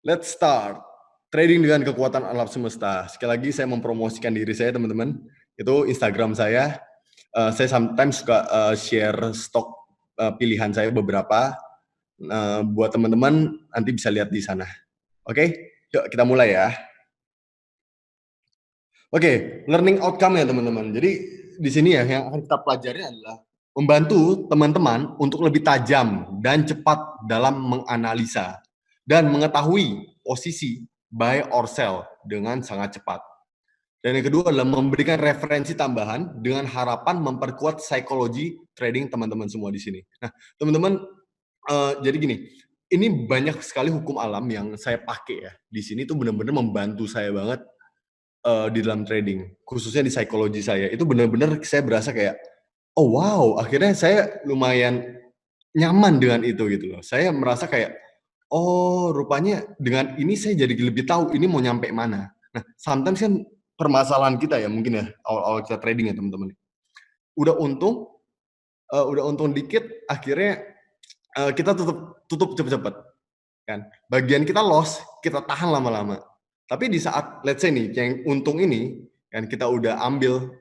Let's start. Trading dengan kekuatan alam semesta. Sekali lagi saya mempromosikan diri saya, teman-teman. Itu Instagram saya. Saya sometimes suka share stok pilihan saya beberapa. Buat teman-teman nanti bisa lihat di sana. Oke, yuk kita mulai ya. Oke, learning outcome ya teman-teman. Jadi di sini ya yang akan kita pelajari adalah membantu teman-teman untuk lebih tajam dan cepat dalam menganalisa dan mengetahui posisi buy or sell dengan sangat cepat. Dan yang kedua adalah memberikan referensi tambahan dengan harapan memperkuat psikologi trading teman-teman semua di sini. Nah, teman-teman, jadi gini, ini banyak sekali hukum alam yang saya pakai ya. Di sini tuh benar-benar membantu saya banget di dalam trading, khususnya di psikologi saya. Itu benar-benar saya berasa kayak, oh wow, akhirnya saya lumayan nyaman dengan itu gitu loh. Saya merasa kayak, oh rupanya dengan ini saya jadi lebih tahu ini mau nyampe mana. Nah, sometimes kan permasalahan kita ya mungkin ya awal-awal kita trading ya teman-teman. Udah untung dikit, akhirnya kita tutup cepet-cepet kan. Bagian kita loss, kita tahan lama-lama. Tapi di saat let's say nih yang untung ini kan kita udah ambil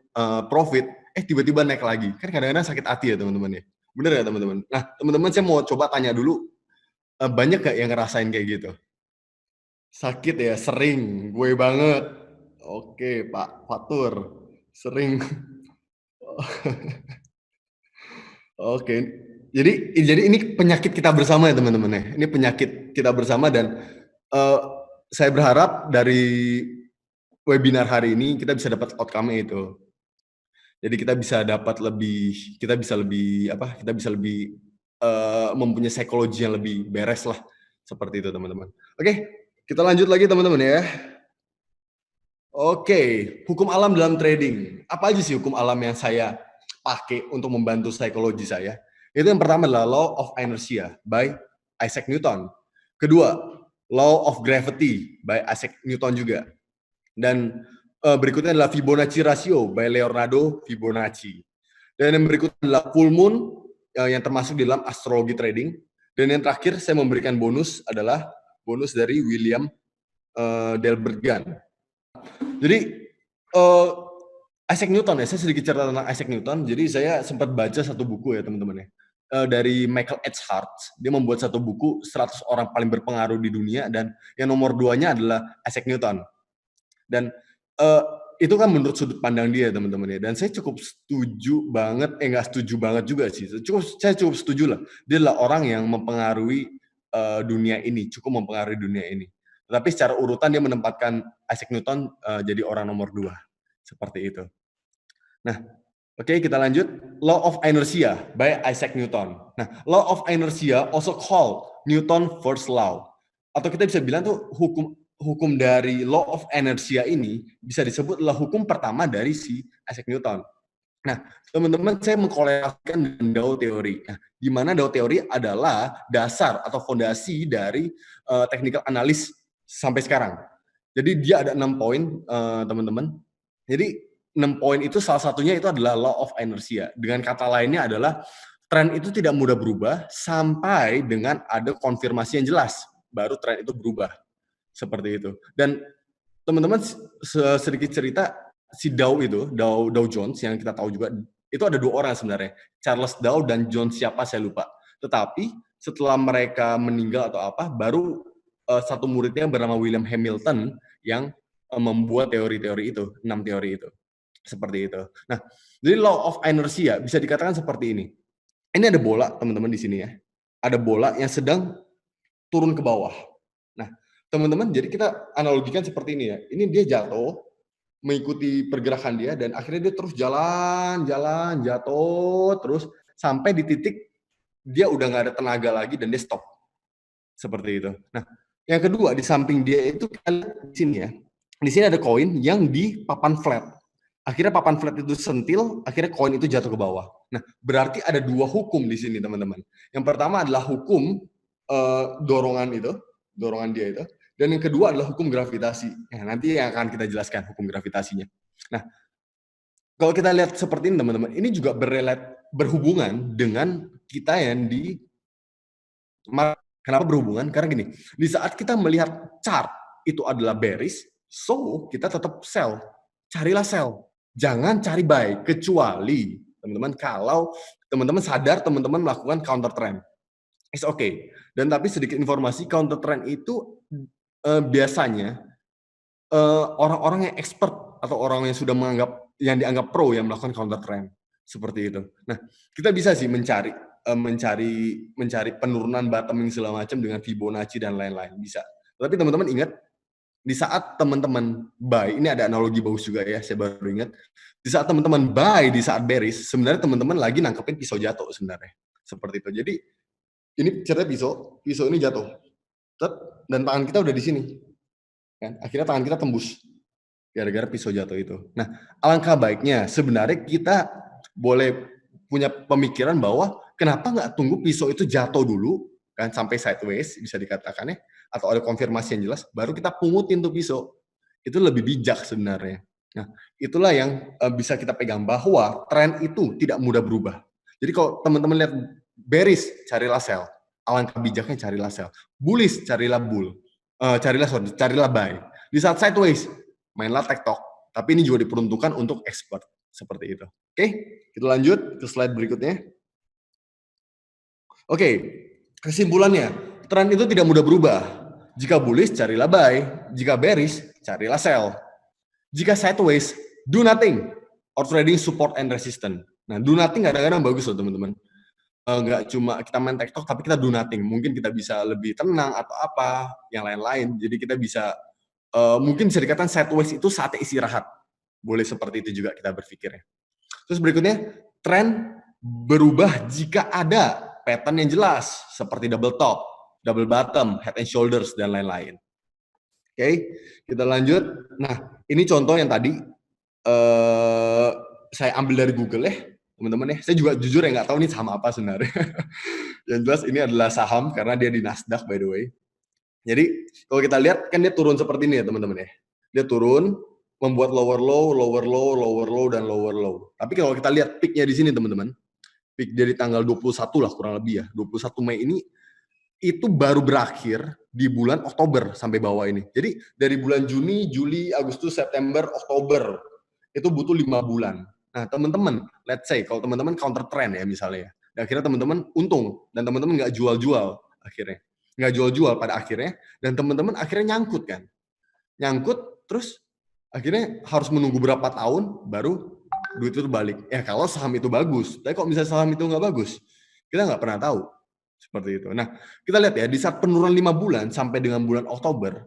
profit, tiba-tiba naik lagi. Kan kadang-kadang sakit hati ya teman-teman ya. Bener ya teman-teman? Nah, teman-teman saya mau coba tanya dulu, banyak gak yang ngerasain kayak gitu? Sakit ya? Sering, gue banget. Oke, Pak Fatur. Sering. Oke. Jadi ini penyakit kita bersama ya teman-teman ya. Ini penyakit kita bersama dan saya berharap dari webinar hari ini kita bisa dapat outcome-nya itu. Jadi kita bisa lebih apa? Kita bisa lebih mempunyai psikologi yang lebih beres lah. Seperti itu teman-teman. Oke, kita lanjut lagi teman-teman ya. Oke, hukum alam dalam trading. Apa aja sih hukum alam yang saya pakai untuk membantu psikologi saya? Itu yang pertama adalah Law of Inertia by Isaac Newton. Kedua, Law of Gravity by Isaac Newton juga. Dan berikutnya adalah Fibonacci Ratio by Leonardo Fibonacci. Dan yang berikutnya adalah Full Moon yang termasuk di dalam astrologi trading. Dan yang terakhir saya memberikan bonus adalah bonus dari William Delbert Gunn. Jadi Isaac Newton ya, saya sedikit cerita tentang Isaac Newton. Jadi saya sempat baca satu buku ya teman-teman ya. Dari Michael H. Hart, dia membuat satu buku 100 orang paling berpengaruh di dunia dan yang nomor 2-nya adalah Isaac Newton. Dan itu kan menurut sudut pandang dia teman-teman ya. Dan saya cukup setuju banget, nggak setuju banget juga sih. Saya cukup setuju lah. Dia adalah orang yang mempengaruhi dunia ini, cukup mempengaruhi dunia ini. Tetapi secara urutan dia menempatkan Isaac Newton jadi orang nomor 2. Seperti itu. Nah, oke, kita lanjut. Law of Inertia by Isaac Newton. Nah, Law of Inertia also called Newton first law. Atau kita bisa bilang tuh hukum dari Law of Inertia ini bisa disebut adalah hukum pertama dari si Isaac Newton. Nah, teman-teman, saya mengkorelasikan dengan Dow Theory. Nah, di mana Dow Theory adalah dasar atau fondasi dari technical analysis sampai sekarang. Jadi dia ada 6 poin, teman-teman. Jadi 6 poin itu salah satunya itu adalah Law of Inertia. Dengan kata lainnya adalah tren itu tidak mudah berubah sampai dengan ada konfirmasi yang jelas, baru tren itu berubah. Seperti itu. Dan teman-teman sedikit cerita, si Dow Jones yang kita tahu juga, itu ada 2 orang sebenarnya, Charles Dow dan John siapa saya lupa. Tetapi setelah mereka meninggal atau apa, baru satu muridnya bernama William Hamilton yang membuat teori-teori itu, 6 teori itu. Seperti itu. Nah, jadi Law of Inertia bisa dikatakan seperti ini. Ini ada bola teman-teman di sini ya. Ada bola yang sedang turun ke bawah. Nah, teman-teman, jadi kita analogikan seperti ini ya. Ini dia jatuh, mengikuti pergerakan dia, dan akhirnya dia terus jalan, jatuh, terus sampai di titik dia udah nggak ada tenaga lagi dan dia stop. Seperti itu. Nah, yang kedua, di samping dia itu kita lihat di sini ya. Di sini ada koin yang di papan flat. Akhirnya papan flat itu sentil, akhirnya koin itu jatuh ke bawah. Nah, berarti ada 2 hukum di sini, teman-teman. Yang pertama adalah hukum dorongan dia itu. Dan yang kedua adalah hukum gravitasi. Nah, nanti yang akan kita jelaskan hukum gravitasinya. Nah, kalau kita lihat seperti ini, teman-teman, ini juga berhubungan dengan kita yang di Kenapa berhubungan? Karena gini, di saat kita melihat chart itu adalah bearish, so kita tetap sell. Carilah sell. Jangan cari buy, kecuali teman-teman kalau teman-teman sadar teman-teman melakukan counter trend. It's okay. Dan tapi sedikit informasi, counter trend itu biasanya orang-orang yang expert atau orang yang sudah yang dianggap pro yang melakukan counter trend seperti itu. Nah, kita bisa sih mencari penurunan bottoming segala macam dengan Fibonacci dan lain-lain, bisa. Tapi teman-teman ingat, di saat teman-teman buy, ini ada analogi bagus juga ya, saya baru ingat. Di saat teman-teman buy di saat bearish, sebenarnya teman-teman lagi nangkepin pisau jatuh sebenarnya. Seperti itu. Jadi ini ceritanya pisau ini jatuh. Dan tangan kita udah di sini. Kan? Akhirnya tangan kita tembus gara-gara pisau jatuh itu. Nah, alangkah baiknya sebenarnya kita boleh punya pemikiran bahwa kenapa nggak tunggu pisau itu jatuh dulu, kan sampai sideways bisa dikatakan ya, atau ada konfirmasi yang jelas, baru kita pungutin tuh pisau. Itu lebih bijak sebenarnya. Nah, itulah yang bisa kita pegang bahwa tren itu tidak mudah berubah. Jadi kalau teman-teman lihat bearish, carilah sell. Alangkah bijaknya carilah sell. Bullish, carilah bull. Carilah buy. Di saat sideways, mainlah TikTok, tapi ini juga diperuntukkan untuk expert seperti itu. Oke, kita lanjut ke slide berikutnya. Oke, kesimpulannya, tren itu tidak mudah berubah. Jika bullish, carilah buy. Jika bearish, carilah sell. Jika sideways, do nothing or trading support and resistance. Nah, do nothing kadang-kadang bagus loh teman-teman. Nggak cuma kita main TikTok, tapi kita do nothing. Mungkin kita bisa lebih tenang atau apa, yang lain-lain. Jadi kita bisa mungkin bisa dikatakan sideways itu saatnya istirahat. Boleh seperti itu juga kita berpikirnya. Terus berikutnya, tren berubah jika ada pattern yang jelas, seperti double top, double bottom, head and shoulders, dan lain-lain. Oke, kita lanjut. Nah, ini contoh yang tadi saya ambil dari Google ya, teman-teman ya. Saya juga jujur ya nggak tahu ini saham apa sebenarnya. Yang jelas ini adalah saham karena dia di Nasdaq by the way. Jadi kalau kita lihat kan dia turun seperti ini ya teman-teman ya. Dia turun, membuat lower low, lower low, lower low, dan lower low. Tapi kalau kita lihat peaknya di sini teman-teman, peak dari tanggal 21 lah kurang lebih ya, 21 Mei ini itu baru berakhir di bulan Oktober sampai bawah ini. Jadi dari bulan Juni, Juli, Agustus, September, Oktober itu butuh 5 bulan. Nah teman-teman, let's say kalau teman-teman counter trend ya misalnya ya, dan akhirnya teman-teman untung dan teman-teman nggak jual-jual akhirnya, nggak jual-jual pada akhirnya, dan teman-teman akhirnya nyangkut kan, nyangkut terus akhirnya harus menunggu berapa tahun baru duit itu balik. Ya kalau saham itu bagus, tapi kalau misalnya saham itu nggak bagus, kita nggak pernah tahu. Seperti itu. Nah, kita lihat ya, di saat penurunan 5 bulan sampai dengan bulan Oktober,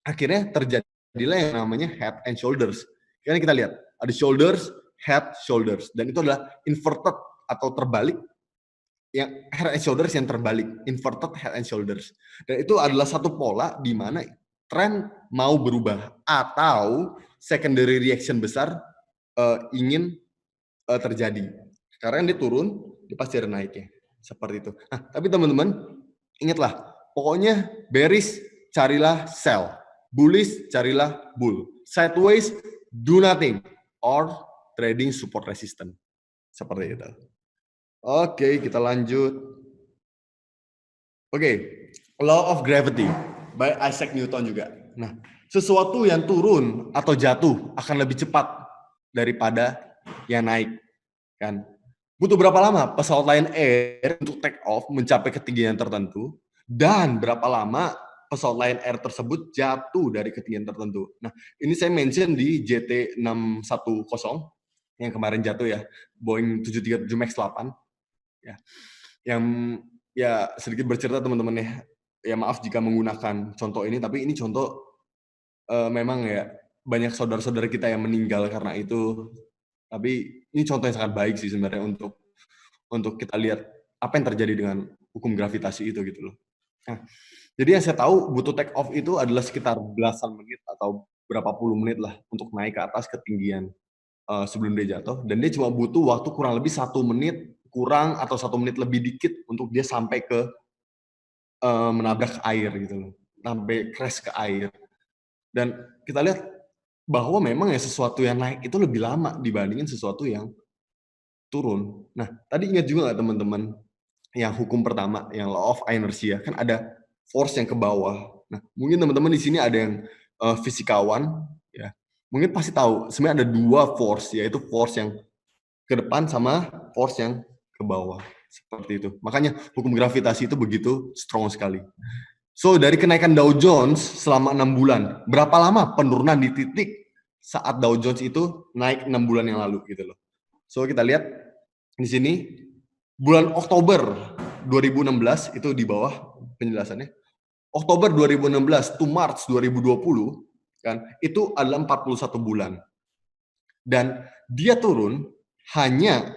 akhirnya terjadilah yang namanya head and shoulders. Karena kita lihat, ada shoulders, head, shoulders. Dan itu adalah inverted atau terbalik, yang head and shoulders yang terbalik, inverted head and shoulders. Dan itu adalah satu pola di mana tren mau berubah atau secondary reaction besar ingin terjadi. Karena dia turun, dia pasti ada naiknya. Seperti itu. Nah, tapi teman-teman, ingatlah, pokoknya bearish, carilah sell. Bullish, carilah bull. Sideways, do nothing. Or trading support resistance. Seperti itu. Oke, kita lanjut. Oke, Law of Gravity by Isaac Newton juga. Nah, sesuatu yang turun atau jatuh akan lebih cepat daripada yang naik. Kan? Butuh berapa lama pesawat Lion Air untuk take off mencapai ketinggian tertentu, dan berapa lama pesawat Lion Air tersebut jatuh dari ketinggian tertentu. Nah, ini saya mention di JT610 yang kemarin jatuh ya, Boeing 737 MAX 8. Ya. Yang ya sedikit bercerita teman-teman ya. Ya maaf jika menggunakan contoh ini, tapi ini contoh memang ya banyak saudara-saudara kita yang meninggal karena itu. Tapi ini contoh yang sangat baik sih sebenarnya untuk kita lihat apa yang terjadi dengan hukum gravitasi itu gitu loh. Nah, jadi yang saya tahu butuh take off itu adalah sekitar belasan menit atau berapa puluh menit lah untuk naik ke atas ketinggian sebelum dia jatuh, dan dia cuma butuh waktu kurang lebih 1 menit kurang atau 1 menit lebih dikit untuk dia sampai ke menabrak air gitu loh, sampai crash ke air. Dan kita lihat bahwa memang ya sesuatu yang naik itu lebih lama dibandingin sesuatu yang turun. Nah, tadi ingat juga nggak teman-teman, yang hukum pertama, yang law of inertia, kan ada force yang ke bawah. Nah, mungkin teman-teman di sini ada yang fisikawan, ya. Mungkin pasti tahu, sebenarnya ada dua force, yaitu force yang ke depan sama force yang ke bawah. Seperti itu. Makanya hukum gravitasi itu begitu strong sekali. So, dari kenaikan Dow Jones selama 6 bulan, berapa lama penurunan di titik saat Dow Jones itu naik 6 bulan yang lalu gitu loh. So, kita lihat di sini bulan Oktober 2016 itu di bawah penjelasannya. Oktober 2016 to March 2020 kan itu adalah 41 bulan. Dan dia turun hanya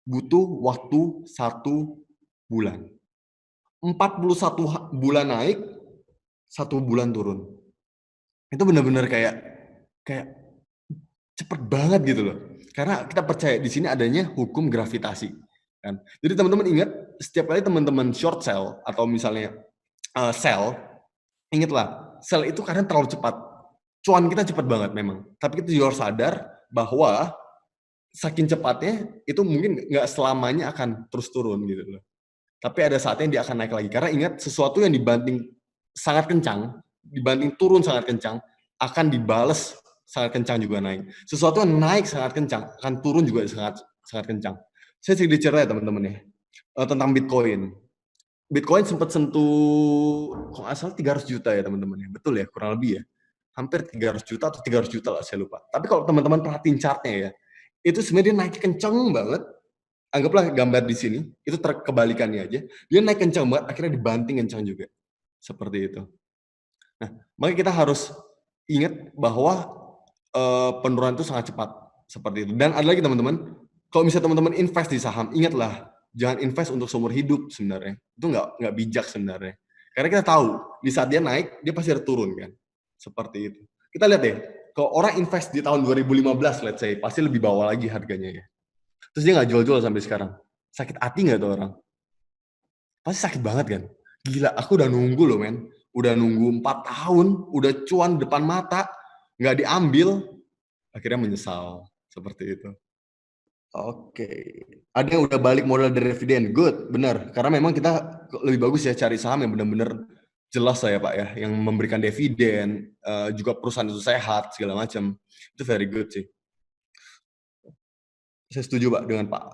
butuh waktu 1 bulan. 41 bulan naik, 1 bulan turun. Itu benar-benar kayak cepet banget gitu loh. Karena kita percaya di sini adanya hukum gravitasi kan. Jadi teman-teman ingat setiap kali teman-teman short sell atau misalnya sell, ingatlah sell itu kadang terlalu cepat. Cuan kita cepat banget memang. Tapi kita juga harus sadar bahwa saking cepatnya itu mungkin nggak selamanya akan terus turun gitu loh. Tapi ada saatnya dia akan naik lagi. Karena ingat sesuatu yang dibanting sangat kencang, dibanting turun sangat kencang, akan dibales sangat kencang juga naik. Sesuatu yang naik sangat kencang, akan turun juga sangat sangat kencang. Saya sedikit cerita ya teman-teman ya, tentang Bitcoin. Bitcoin sempat sentuh, kok nggak salah 300 juta ya teman-teman ya. Betul ya, kurang lebih ya. Hampir 300 juta atau 300 juta lah, saya lupa. Tapi kalau teman-teman perhatiin chartnya ya, itu sebenarnya dia naik kencang banget. Anggaplah gambar di sini, itu kebalikannya aja. Dia naik kencang banget, akhirnya dibanting kencang juga. Seperti itu. Nah, makanya kita harus ingat bahwa penurunan itu sangat cepat. Seperti itu. Dan ada lagi teman-teman, kalau misalnya teman-teman invest di saham, ingatlah, jangan invest untuk seumur hidup sebenarnya. Itu nggak bijak sebenarnya. Karena kita tahu, di saat dia naik, dia pasti ada turun kan. Seperti itu. Kita lihat deh, kalau orang invest di tahun 2015, let's say, pasti lebih bawah lagi harganya ya. Terus dia nggak jual-jual sampai sekarang. Sakit hati nggak tuh orang? Pasti sakit banget kan? Gila, aku udah nunggu loh men. Udah nunggu 4 tahun, udah cuan depan mata, nggak diambil, akhirnya menyesal. Seperti itu. Oke. Ada yang udah balik modal dari dividen. Good, benar. Karena memang kita lebih bagus ya cari saham yang benar-benar jelas lah ya Pak ya. Yang memberikan dividen, juga perusahaan itu sehat, segala macam. Itu very good sih. Saya setuju Pak dengan Pak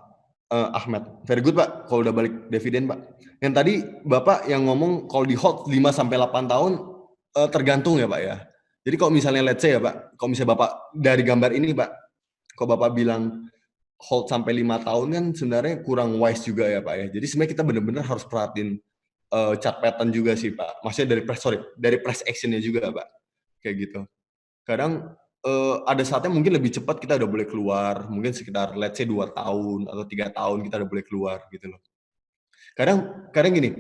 Ahmed. Very good Pak, kalau udah balik dividen Pak. Yang tadi Bapak yang ngomong kalau di hold 5 sampai 8 tahun tergantung ya Pak ya. Jadi kalau misalnya let's say ya Pak, kalau misalnya Bapak dari gambar ini Pak, kalau Bapak bilang hold sampai 5 tahun kan sebenarnya kurang wise juga ya Pak ya. Jadi sebenarnya kita benar-benar harus perhatiin chart pattern juga sih Pak. Maksudnya dari price actionnya juga Pak. Kayak gitu. Kadang ada saatnya mungkin lebih cepat kita udah boleh keluar, mungkin sekitar let's say 2 tahun atau 3 tahun kita udah boleh keluar gitu loh. Kadang kadang gini,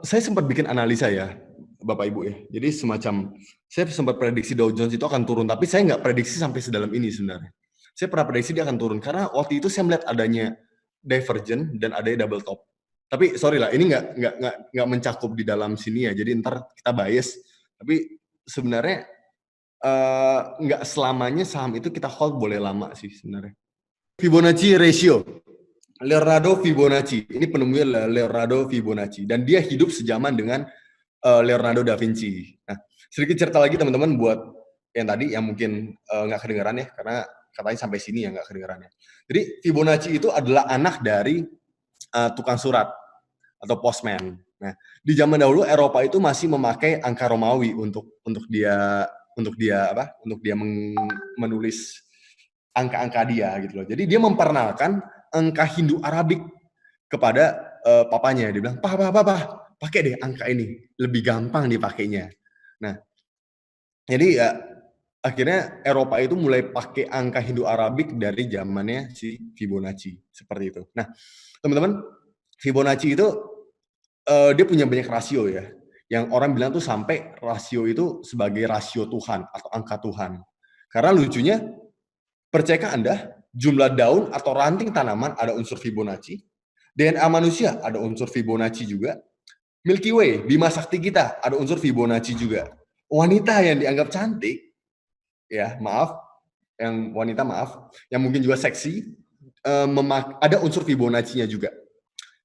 saya sempat bikin analisa ya, Bapak Ibu ya. Jadi semacam saya sempat prediksi Dow Jones itu akan turun, tapi saya nggak prediksi sampai sedalam ini sebenarnya. Saya pernah prediksi dia akan turun karena waktu itu saya melihat adanya divergent dan adanya double top. Tapi sorry lah, ini nggak mencakup di dalam sini ya. Jadi ntar kita bias. Tapi sebenarnya nggak selamanya saham itu kita hold boleh lama sih sebenarnya. Fibonacci ratio. Leonardo Fibonacci. Ini penemunya Leonardo Fibonacci. Dan dia hidup sejaman dengan Leonardo da Vinci. Nah, sedikit cerita lagi teman-teman buat yang tadi yang mungkin nggak kedengeran ya, karena katanya sampai sini ya nggak kedengerannya. Jadi Fibonacci itu adalah anak dari tukang surat atau postman. Nah, di zaman dahulu Eropa itu masih memakai angka Romawi untuk dia menulis angka-angka dia gitu loh. Jadi dia memperkenalkan angka Hindu Arabik kepada papanya. Dia bilang, "Papa, pakai deh angka ini, lebih gampang dipakainya." Nah, jadi ya akhirnya Eropa itu mulai pakai angka Hindu Arabik dari zamannya si Fibonacci seperti itu. Nah, teman-teman, Fibonacci itu dia punya banyak rasio ya. Yang orang bilang tuh sampai rasio itu sebagai rasio Tuhan atau angka Tuhan. Karena lucunya, percayakah Anda, jumlah daun atau ranting tanaman ada unsur Fibonacci, DNA manusia ada unsur Fibonacci juga, Milky Way, Bima Sakti kita ada unsur Fibonacci juga. Wanita yang dianggap cantik, ya maaf, yang mungkin juga seksi, ada unsur Fibonacci-nya juga.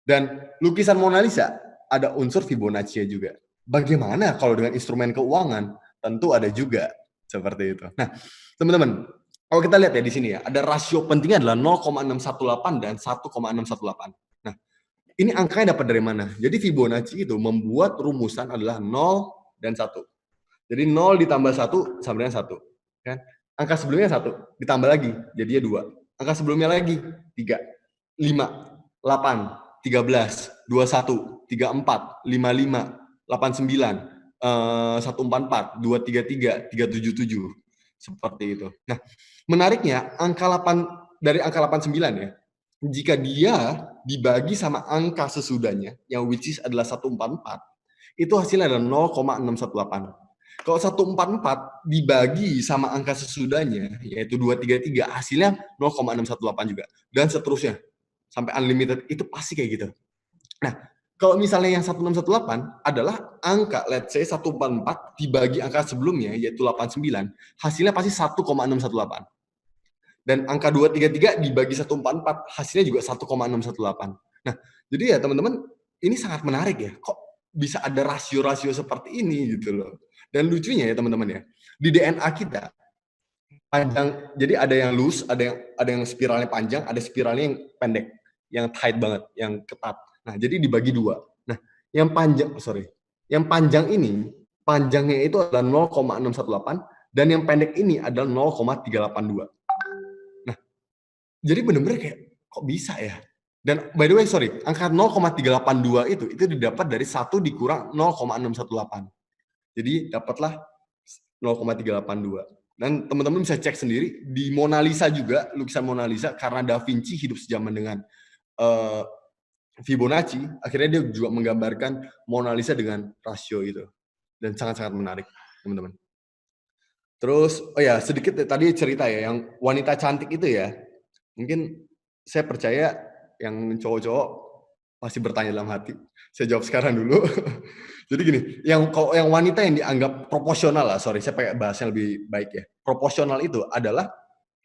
Dan lukisan Mona Lisa ada unsur Fibonacci juga. Bagaimana kalau dengan instrumen keuangan? Tentu ada juga seperti itu. Nah, teman-teman, kalau kita lihat ya di sini ya, ada rasio pentingnya adalah 0,618 dan 1,618. Nah, ini angkanya dapat dari mana? Jadi Fibonacci itu membuat rumusan adalah 0 dan 1. Jadi 0 ditambah 1 sama dengan 1. Kan? Angka sebelumnya 1, ditambah lagi, jadinya 2. Angka sebelumnya lagi, 3, 5, 8, 13, 21, 34, 55, 89, 144, 233, 377. Seperti itu. Nah, menariknya, angka 8, dari angka 89 ya, jika dia dibagi sama angka sesudahnya, yang which is adalah 144, itu hasilnya adalah 0,618. Kalau 144 dibagi sama angka sesudahnya, yaitu 233, hasilnya 0,618 juga. Dan seterusnya. Sampai unlimited, itu pasti kayak gitu. Nah, kalau misalnya yang 1618 adalah angka, let's say 144 dibagi angka sebelumnya, yaitu 89, hasilnya pasti 1,618. Dan angka 233 dibagi 144, hasilnya juga 1,618. Nah, jadi ya teman-teman, ini sangat menarik ya. Kok bisa ada rasio-rasio seperti ini gitu loh. Dan lucunya ya teman-teman ya, di DNA kita panjang, jadi ada yang loose, ada yang spiralnya panjang, ada spiralnya yang pendek, yang tight banget, yang ketat. Nah, jadi dibagi dua. Nah, yang panjang ini, panjangnya itu adalah 0,618 dan yang pendek ini adalah 0,382. Nah, jadi benar-benar kayak kok bisa ya? Dan by the way, angka 0,382 itu didapat dari 1 dikurang 0,618. Jadi dapatlah 0,382. Dan teman-teman bisa cek sendiri di Mona Lisa juga, lukisan Mona Lisa, karena Da Vinci hidup sejaman dengan Fibonacci, akhirnya dia juga menggambarkan Mona Lisa dengan rasio itu. Dan sangat-sangat menarik, teman-teman. Terus, oh ya, sedikit tadi cerita ya, yang wanita cantik itu ya, mungkin saya percaya yang cowok-cowok pasti bertanya dalam hati. Saya jawab sekarang dulu. Jadi gini, kalau yang wanita yang dianggap proporsional lah, saya pakai bahasa yang lebih baik ya. Proporsional itu adalah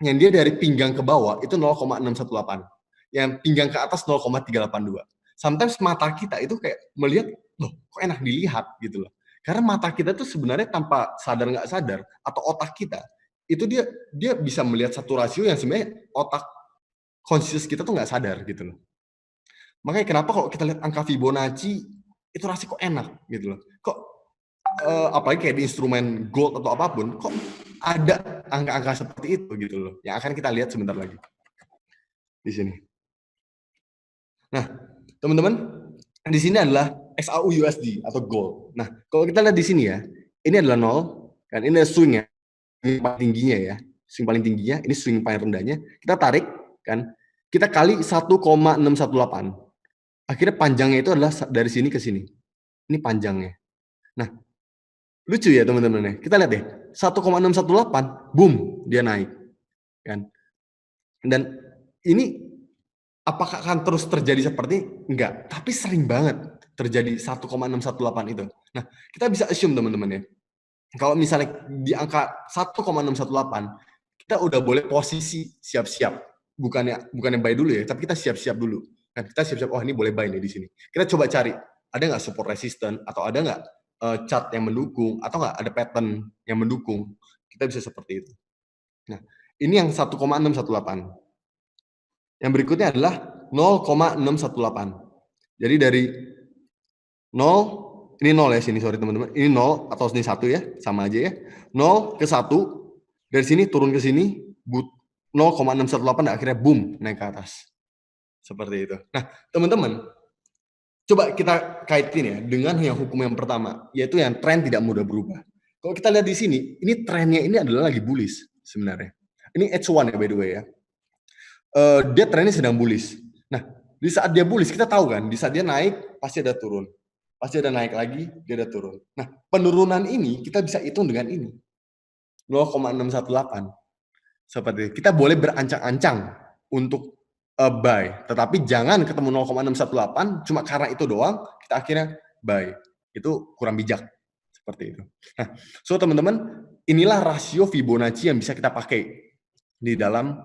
yang dia dari pinggang ke bawah itu 0,618. Yang pinggang ke atas 0,382. Sometimes mata kita itu kayak melihat, loh kok enak dilihat gitu loh. Karena mata kita itu sebenarnya tanpa sadar nggak sadar, atau otak kita, itu dia bisa melihat satu rasio yang sebenarnya otak conscious kita tuh nggak sadar gitu loh. Makanya kenapa kalau kita lihat angka Fibonacci, itu rasio kok enak gitu loh. Kok apalagi kayak di instrumen gold atau apapun, kok ada angka-angka seperti itu gitu loh. Yang akan kita lihat sebentar lagi di sini. Nah, teman-teman, di sini adalah XAU/USD atau gold. Nah, kalau kita lihat di sini ya, ini adalah 0, kan ini adalah swing ya, swing paling tingginya ya, swing paling tingginya, ini swing paling rendahnya. Kita tarik, kan, kita kali 1,618. Akhirnya panjangnya itu adalah dari sini ke sini. Ini panjangnya. Nah, lucu ya teman-teman ya. Kita lihat deh, 1,618, boom, dia naik, kan. Dan ini apakah akan terus terjadi seperti enggak? Tapi sering banget terjadi 1,618 itu. Nah, kita bisa assume teman-teman ya. Kalau misalnya di angka 1,618, kita udah boleh posisi siap-siap. Bukannya buy dulu ya, tapi kita siap-siap dulu. Kan kita siap-siap, oh ini boleh buy nih di sini. Kita coba cari, ada nggak support resistance, atau ada nggak chart yang mendukung, atau nggak ada pattern yang mendukung. Kita bisa seperti itu. Nah, ini yang 1,618. Yang berikutnya adalah 0,618. Jadi dari 0, ini 0 ya sini, sorry teman-teman. Ini 0 atau ini 1 ya, sama aja ya. 0 ke 1, dari sini turun ke sini, 0,618 dan akhirnya boom, naik ke atas. Seperti itu. Nah, teman-teman, coba kita kaitin ya dengan yang hukum yang pertama, yaitu yang tren tidak mudah berubah. Kalau kita lihat di sini, ini trennya ini adalah lagi bullish sebenarnya. Ini H1 ya by the way ya. Dia trennya sedang bullish. Nah, di saat dia bullish, kita tahu kan, di saat dia naik, pasti ada turun. Pasti ada naik lagi, dia ada turun. Nah, penurunan ini kita bisa hitung dengan ini. 0,618. Seperti itu. Kita boleh berancang-ancang untuk buy. Tetapi jangan ketemu 0,618, cuma karena itu doang, kita akhirnya buy. Itu kurang bijak. Seperti itu. Nah, so teman-teman, inilah rasio Fibonacci yang bisa kita pakai di dalam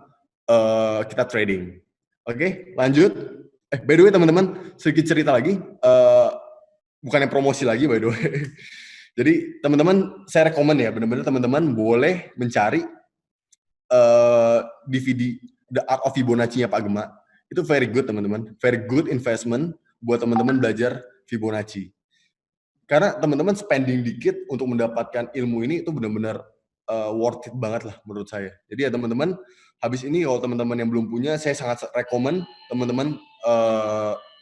kita trading. Oke, lanjut. By the way teman-teman, sedikit cerita lagi, bukannya promosi lagi by the way. Jadi teman-teman, saya rekomen ya, benar-benar teman-teman boleh mencari DVD The Art of Fibonacci-nya Pak Gema. Itu very good teman-teman, very good investment buat teman-teman belajar Fibonacci. Karena teman-teman spending dikit untuk mendapatkan ilmu ini itu benar-benar worth it banget lah menurut saya. Jadi ya teman-teman, habis ini kalau teman-teman yang belum punya, saya sangat rekomen teman-teman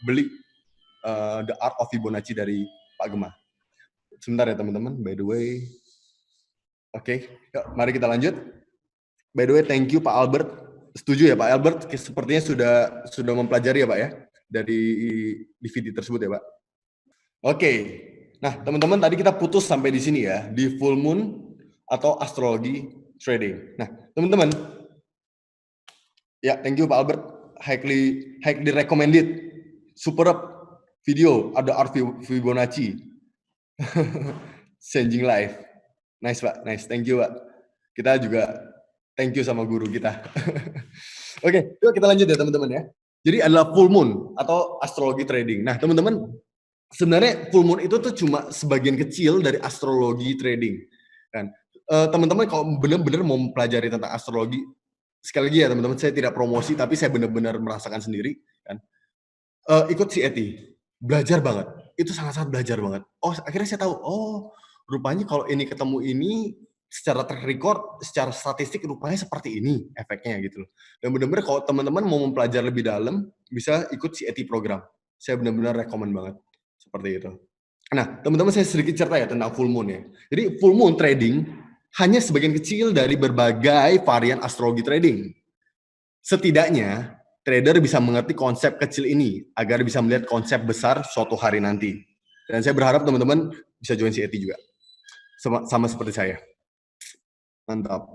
beli The Art of Fibonacci dari Pak Gema. Sebentar ya teman-teman, by the way. Oke, mari kita lanjut. By the way, thank you Pak Albert. Setuju ya Pak Albert? Sepertinya sudah mempelajari ya Pak ya dari DVD tersebut ya Pak. Oke. Nah, teman-teman tadi kita putus sampai di sini ya, di full moon atau astrologi trading. Nah, teman-teman, ya thank you Pak Albert, highly recommended, superb video, ada art Fibonacci, changing life. Nice Pak, nice, thank you Pak. Kita juga thank you sama guru kita. Oke, yuk kita lanjut ya teman-teman ya. Jadi adalah full moon atau astrologi trading. Nah teman-teman, sebenarnya full moon itu tuh cuma sebagian kecil dari astrologi trading. Kan? Teman-teman kalau benar-benar mau mempelajari tentang astrologi, sekali lagi ya teman-teman, saya tidak promosi, tapi saya benar-benar merasakan sendiri. Kan? Ikut si Eti, belajar banget. Itu sangat-sangat belajar banget. Oh, akhirnya saya tahu, oh rupanya kalau ini ketemu ini, secara track record, secara statistik rupanya seperti ini efeknya gitu loh. Dan benar-benar kalau teman-teman mau mempelajari lebih dalam, bisa ikut si Eti program. Saya benar-benar rekomen banget. Seperti itu. Nah, teman-teman saya sedikit cerita ya tentang full moon ya. Jadi full moon trading hanya sebagian kecil dari berbagai varian astrologi trading. Setidaknya, trader bisa mengerti konsep kecil ini agar bisa melihat konsep besar suatu hari nanti. Dan saya berharap teman-teman bisa join si Eti juga. Sama seperti saya. Mantap.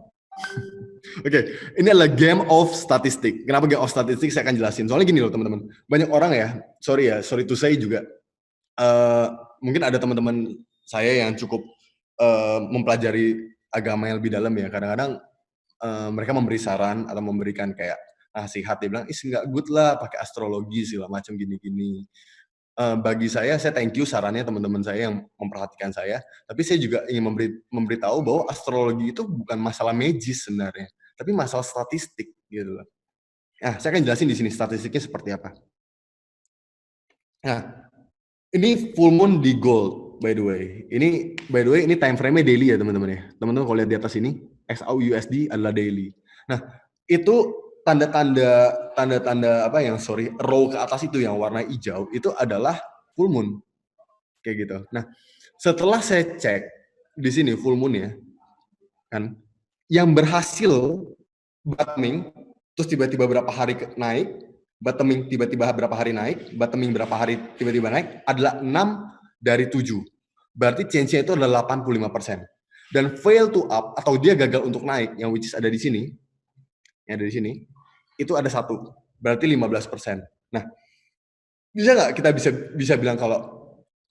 Oke, ini adalah game of statistik. Kenapa game of statistik? Saya akan jelasin. Soalnya gini loh teman-teman. Banyak orang ya, sorry to say juga, mungkin ada teman-teman saya yang cukup mempelajari agama yang lebih dalam ya. Kadang-kadang mereka memberi saran atau memberikan kayak nasihat, dia bilang, nggak good lah pakai astrologi segala macam gini-gini. Bagi saya thank you sarannya teman-teman saya yang memperhatikan saya. Tapi saya juga ingin memberitahu bahwa astrologi itu bukan masalah magis sebenarnya, tapi masalah statistik gitu loh. Nah, saya akan jelasin di sini statistiknya seperti apa. Nah, ini full moon di gold, by the way. Ini time frame-nya daily ya teman-teman ya. Teman-teman kalau lihat di atas ini, XAUUSD adalah daily. Nah, itu tanda-tanda apa yang row ke atas itu yang warna hijau itu adalah full moon. Kayak gitu. Nah, setelah saya cek di sini full moon ya, kan, yang berhasil bottoming, terus tiba-tiba berapa hari naik, bottoming tiba-tiba berapa hari naik, bottoming berapa hari tiba-tiba naik, adalah 6 dari 7. Berarti change-nya itu adalah 85%. Dan fail to up, atau dia gagal untuk naik, yang which is ada di sini, yang ada di sini, itu ada 1. Berarti 15%. Nah, bisa nggak kita bisa bilang kalau,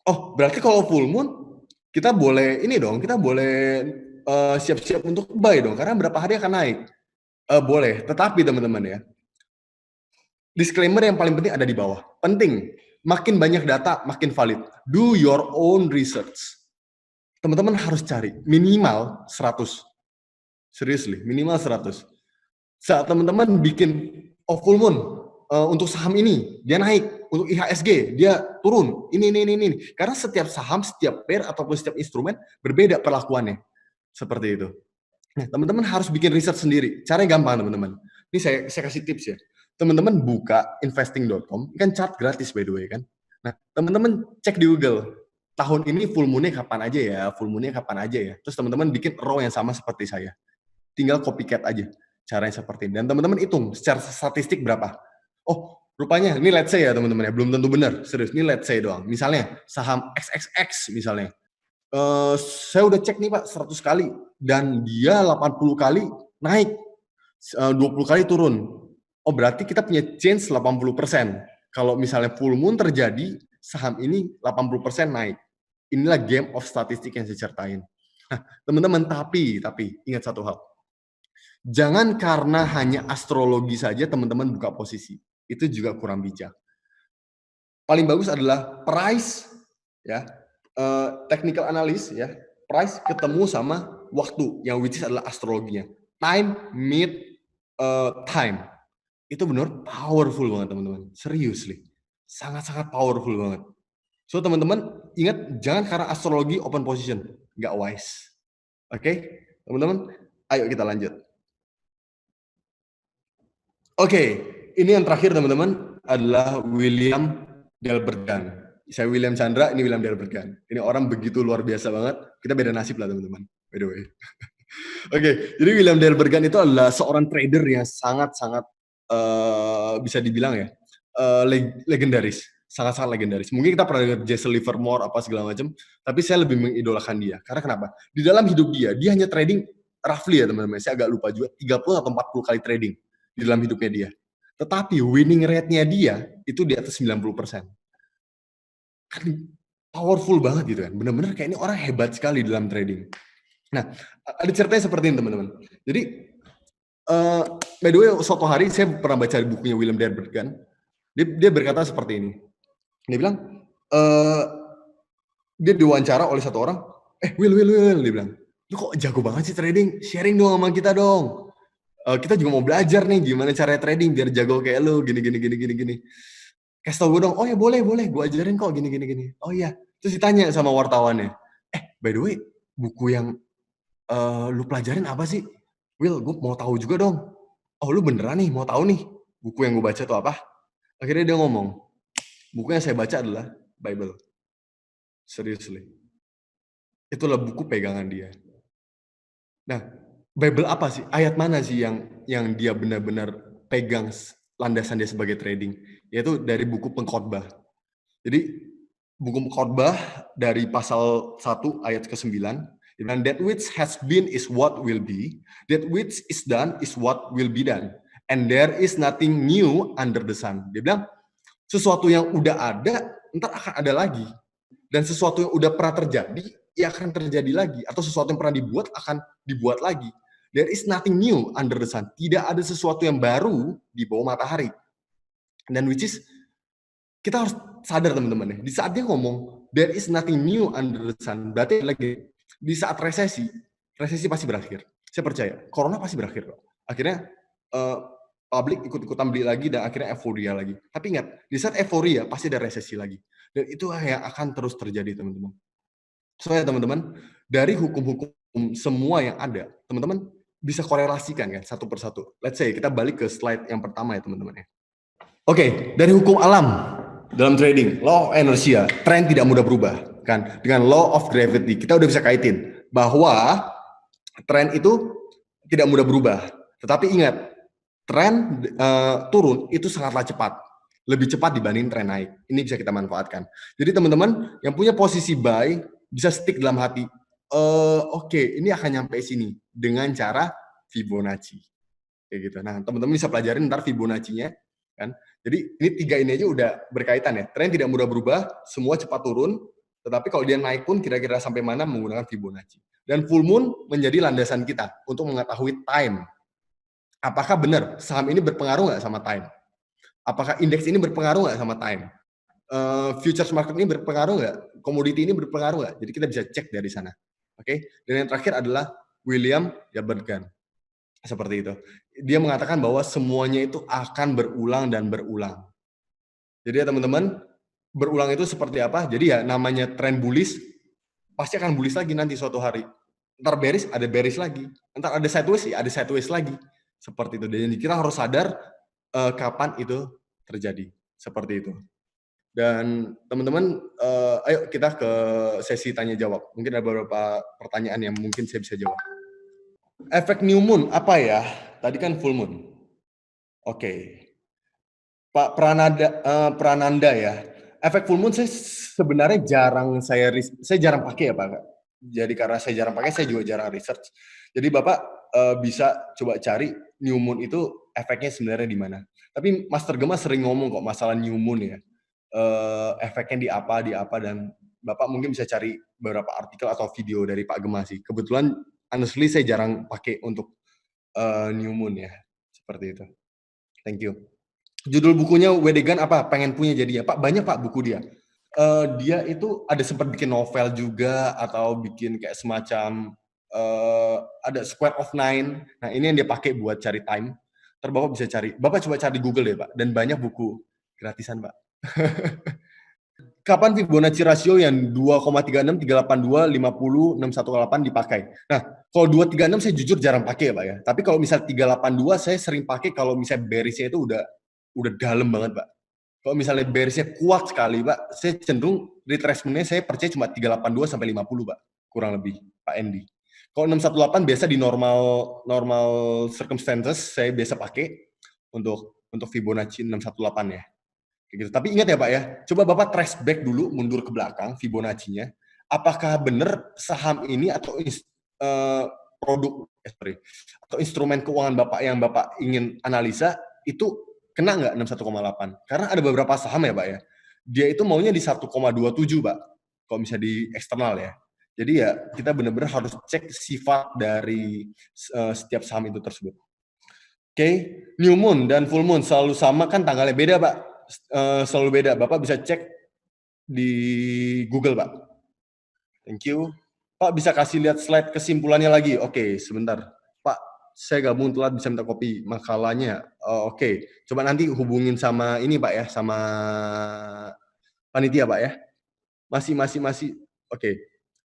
oh berarti kalau full moon, kita boleh ini dong, kita boleh siap-siap untuk buy dong, karena berapa hari akan naik. Boleh, tetapi teman-teman ya, disclaimer yang paling penting ada di bawah. Penting, makin banyak data, makin valid. Do your own research. Teman-teman harus cari minimal 100. Seriously, minimal 100. Saat teman-teman bikin full moon, untuk saham ini, dia naik. Untuk IHSG, dia turun. Ini. Karena setiap saham, setiap pair, ataupun setiap instrumen, berbeda perlakuannya. Seperti itu. Nah, teman-teman harus bikin riset sendiri. Caranya gampang, teman-teman. Ini saya kasih tips ya. Teman-teman buka investing.com, kan chart gratis by the way kan. Nah, teman-teman cek di Google, tahun ini full moon-nya kapan aja ya, full moon-nya kapan aja ya. Terus teman-teman bikin row yang sama seperti saya. Tinggal copycat aja caranya seperti ini. Dan teman-teman hitung secara statistik berapa. Oh, rupanya ini let's say ya teman-teman ya, belum tentu benar. Serius, ini let's say doang. Misalnya saham XXX misalnya. Saya udah cek nih Pak 100 kali dan dia 80 kali naik, 20 kali turun. Oh berarti kita punya chance 80%. Kalau misalnya full moon terjadi, saham ini 80% naik. Inilah game of statistik yang saya ceritain. Nah, teman-teman, tapi ingat satu hal. Jangan karena hanya astrologi saja teman-teman buka posisi. Itu juga kurang bijak. paling bagus adalah price ya, technical analysis ya, price ketemu sama waktu yang which is adalah astrologinya. Time meet time. Itu benar powerful banget teman-teman. Seriously. Sangat-sangat powerful banget. So teman-teman ingat jangan karena astrologi open position, nggak wise. Oke, teman-teman, ayo kita lanjut. Oke, ini yang terakhir teman-teman adalah William Delbergan. Saya William Chandra, ini William Delbergan. Ini orang begitu luar biasa banget. Kita beda nasib lah teman-teman. By the way. Oke, jadi William Delbergan itu adalah seorang trader yang sangat-sangat bisa dibilang ya legendaris, sangat-sangat legendaris. Mungkin kita pernah dengar Jesse Livermore apa segala macam, tapi saya lebih mengidolakan dia. Karena kenapa? Di dalam hidup dia hanya trading roughly ya teman-teman. Saya agak lupa juga 30 atau 40 kali trading di dalam hidupnya dia. Tetapi winning rate-nya dia itu di atas 90%. Kan powerful banget gitu kan. Benar-benar kayak ini orang hebat sekali dalam trading. Nah, ada ceritanya seperti ini teman-teman. Jadi, by the way, suatu hari saya pernah baca bukunya William Delbergan. Dia berkata seperti ini. Dia bilang, dia diwawancara oleh satu orang. Will, dia bilang, lu kok jago banget sih trading? Sharing dong sama kita dong. Kita juga mau belajar nih gimana cara trading biar jago kayak lu, gini. Kasih tau gue dong. Oh ya boleh, gue ajarin kok gini. Oh iya. Terus ditanya sama wartawannya, by the way, buku yang lu pelajarin apa sih? Will, gue mau tahu juga dong. Oh, lu beneran nih mau tahu nih buku yang gue baca tuh apa? Akhirnya dia ngomong, buku yang saya baca adalah Bible. Seriously. Itulah buku pegangan dia. Nah, Bible apa sih? Ayat mana sih yang dia benar-benar pegang landasan dia sebagai trading? Yaitu dari buku Pengkhotbah. Jadi buku Pengkhotbah dari pasal 1 ayat ke-9, dan that which has been is what will be, that which is done is what will be done, and there is nothing new under the sun. Dia bilang, sesuatu yang udah ada, ntar akan ada lagi. Dan sesuatu yang udah pernah terjadi, ya akan terjadi lagi. Atau sesuatu yang pernah dibuat, akan dibuat lagi. There is nothing new under the sun. Tidak ada sesuatu yang baru di bawah matahari. Dan which is, kita harus sadar teman-teman ya, di saat dia ngomong, there is nothing new under the sun, berarti lagi, di saat resesi pasti berakhir. Saya percaya, corona pasti berakhir kok. Akhirnya, publik ikut-ikutan beli lagi, dan akhirnya euforia lagi. Tapi ingat, di saat euforia, pasti ada resesi lagi. Dan itu yang akan terus terjadi, teman-teman. Soalnya teman-teman, dari hukum-hukum semua yang ada, teman-teman bisa korelasikan kan satu persatu. Let's say kita balik ke slide yang pertama ya teman-teman ya. Oke, dari hukum alam dalam trading, law of inertia, tren tidak mudah berubah kan. Dengan law of gravity, kita udah bisa kaitin bahwa tren itu tidak mudah berubah. Tetapi ingat, tren turun itu sangatlah cepat. Lebih cepat dibanding tren naik. Ini bisa kita manfaatkan. Jadi teman-teman yang punya posisi buy bisa stick dalam hati. Oke, ini akan nyampe sini dengan cara Fibonacci. Kayak gitu. Nah, teman-teman bisa pelajarin ntar Fibonacci-nya kan. Jadi ini tiga ini aja udah berkaitan ya. Tren tidak mudah berubah, semua cepat turun, tetapi kalau dia naik pun kira-kira sampai mana menggunakan Fibonacci. Dan full moon menjadi landasan kita untuk mengetahui time. Apakah benar saham ini berpengaruh nggak sama time? Apakah indeks ini berpengaruh nggak sama time? Futures market ini berpengaruh nggak? Komoditi ini berpengaruh nggak? Jadi kita bisa cek dari sana. Oke. Dan yang terakhir adalah William Delbergan. Seperti itu. Dia mengatakan bahwa semuanya itu akan berulang dan berulang. Jadi ya teman-teman, berulang itu seperti apa? Jadi ya namanya tren bullish, pasti akan bullish lagi nanti suatu hari. Ntar bearish, ada bearish lagi. Ntar ada sideways, ya ada sideways lagi. Seperti itu. Dan kita harus sadar kapan itu terjadi. Seperti itu. Dan teman-teman, ayo kita ke sesi tanya jawab. Mungkin ada beberapa pertanyaan yang mungkin saya bisa jawab. Efek new moon apa ya? Tadi kan full moon. Oke. Pak Prananda ya. Efek full moon saya sebenarnya saya jarang pakai ya Pak. Jadi karena saya jarang pakai, saya juga jarang research. Jadi Bapak bisa coba cari new moon itu efeknya sebenarnya di mana. Tapi Master Gema sering ngomong kok masalah new moon ya. Efeknya di apa, dan Bapak mungkin bisa cari beberapa artikel atau video dari Pak Gema sih. Kebetulan honestly saya jarang pakai untuk new moon ya. Seperti itu. Thank you. Judul bukunya Wedegan apa? Pengen punya jadi ya, Pak. Banyak Pak buku dia. Dia itu ada sempat bikin novel juga atau bikin kayak semacam ada Square of Nine. Nah ini yang dia pakai buat cari time. Terus Bapak bisa cari. Bapak coba cari di Google deh Pak. Dan banyak buku gratisan Pak. Kapan Fibonacci rasio yang 2,36, 382, 50, 618 dipakai? Nah, kalau 236 saya jujur jarang pakai ya Pak ya. Tapi kalau misal 382 saya sering pakai kalau misalnya bearish-nya itu udah dalam banget Pak. Kalau misalnya bearish-nya kuat sekali Pak, saya cenderung retracement-nya saya percaya cuma 382 sampai 50 Pak. Kurang lebih Pak Andy. Kalau 618 biasa di normal normal circumstances saya biasa pakai untuk Fibonacci 618 ya. Kayak gitu. Tapi ingat ya Pak ya, coba Bapak trace back dulu, mundur ke belakang Fibonacci-nya. Apakah benar saham ini atau produk atau instrumen keuangan Bapak yang Bapak ingin analisa itu kena nggak 61,8? Karena ada beberapa saham ya Pak ya, dia itu maunya di 1,27 Pak, kalau misalnya di eksternal ya. Jadi ya kita benar-benar harus cek sifat dari setiap saham itu tersebut. Oke, new moon dan full moon selalu sama kan tanggalnya beda Pak, selalu beda. Bapak bisa cek di Google Pak. Thank you. Pak bisa kasih lihat slide kesimpulannya lagi? Oke, sebentar. Pak, saya gabung telat bisa minta kopi makalahnya. Oke, coba nanti hubungin sama ini Pak ya, sama panitia Pak ya. Masih. Oke,